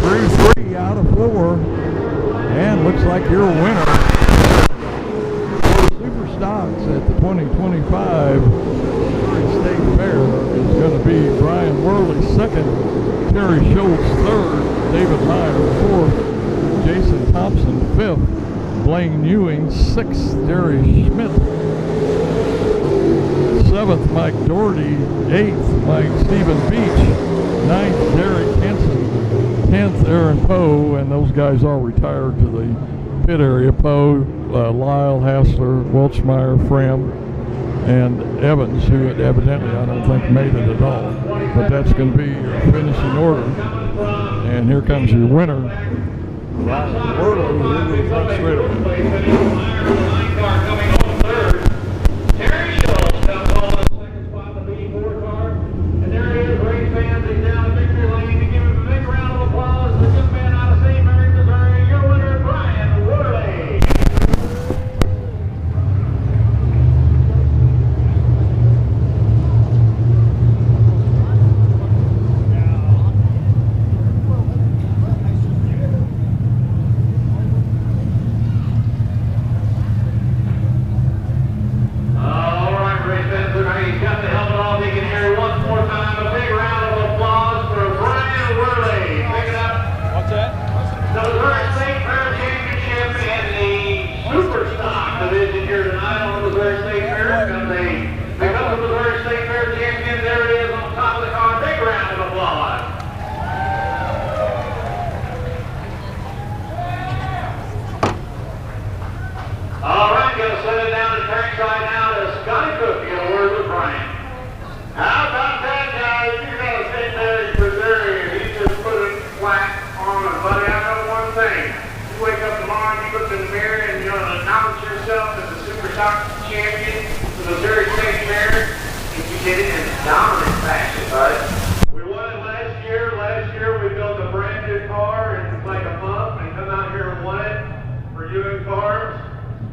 Three out of 4, and looks like your winner for Super Stocks at the 2025 State Fair is going to be Brian Worley 2nd, Terry Schultz 3rd, David Meyer 4th, Jason Thompson 5th, Blaine Ewing 6th, Terry Schmidt 7th, Mike Doherty 8th, Stephen Beach 9th, Derek Henson 10th, Aaron Poe, and those guys all retired to the pit area. Poe, Lyle, Hassler, Welchmeyer, Fram, and Evans, who had evidently, I don't think, made it at all. But that's going to be your finishing order. And here comes your winner, Brian Worley, into the front straightaway. Terry Schultz comes on the second spot in the B4 car. And there he is, race fans. He's down the victory lane. To give him a big round of applause. The young man out of St. Mary, Missouri, your winner, Brian Worley.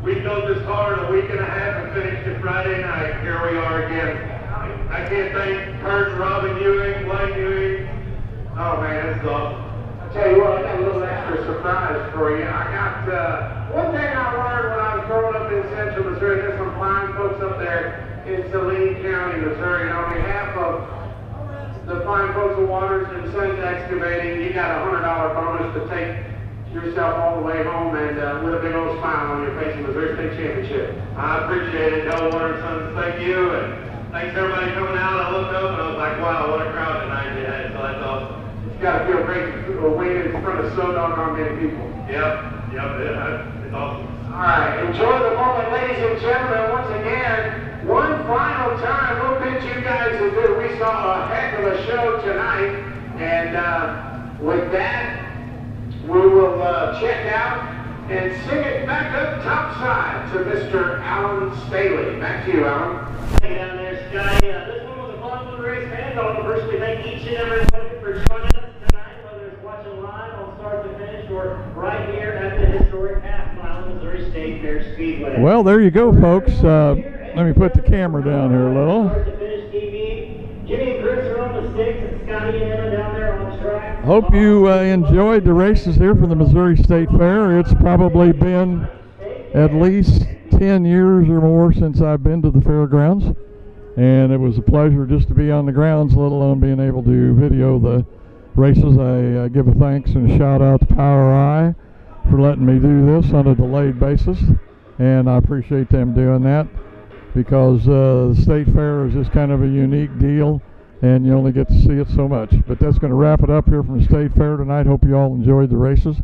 We built this car in a week and a half and finished it Friday night. Here we are again. I can't thank Kurt, Robin Ewing, Blaine Ewing. Oh man, this is awesome. I'll tell you what, I got a little extra surprise for you. I got one thing I learned when I was growing up in central Missouri. There's some fine folks up there in Saline County, Missouri, and on behalf of the fine folks of Waters and Sons Excavating, you got a $100 bonus to take yourself all the way home and with a big old smile on your face in the Missouri State Championship. I appreciate it. Tell Water and Sons, thank you, and thanks everybody coming out. I looked up and I was like, wow, what a crowd tonight you had, so that's awesome. It's got to feel great to win in front of so doggone many people. Yep, it's awesome. All right, enjoy the moment, ladies and gentlemen. Once again, one final time, we'll bid you guys adieu. We saw a heck of a show tonight, and with that, we will check out and sing it back up topside to Mr. Alan Staley. Back to you, Alan. Hey down there, Sky. This one was a fun one to race fans. I want to personally thank each and every one of you for joining us tonight, whether it's watching live on start to finish or right here at the historic half-mile Missouri State Fair Speedway. Well, there you go, folks. Let me put the camera down here a little. Start to finish TV. Jimmy and Chris are on the sticks, and Scotty and Emma down there on the track. Hope you enjoyed the races here from the Missouri State Fair. It's probably been at least 10 years or more since I've been to the fairgrounds, and it was a pleasure just to be on the grounds, let alone being able to video the races. I give a thanks and a shout out to Power Eye for letting me do this on a delayed basis, and I appreciate them doing that, because the State Fair is just kind of a unique deal, and you only get to see it so much. But that's going to wrap it up here from the State Fair tonight. Hope you all enjoyed the races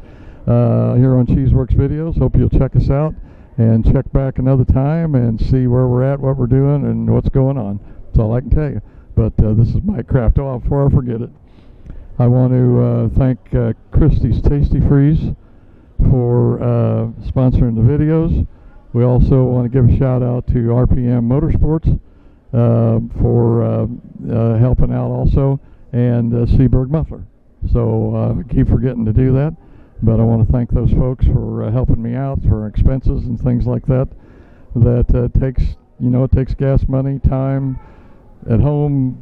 here on Cheeseworks Videos. Hope you'll check us out and check back another time and see where we're at, what we're doing, and what's going on. That's all I can tell you. But this is Mike Kraft. Oh, before I forget it, I want to thank Christie's Tasty Freeze for sponsoring the videos. We also want to give a shout out to RPM Motorsports for helping out also, and Seaberg Muffler. So I keep forgetting to do that, but I want to thank those folks for helping me out for expenses and things like that. That takes, it takes gas money, time at home,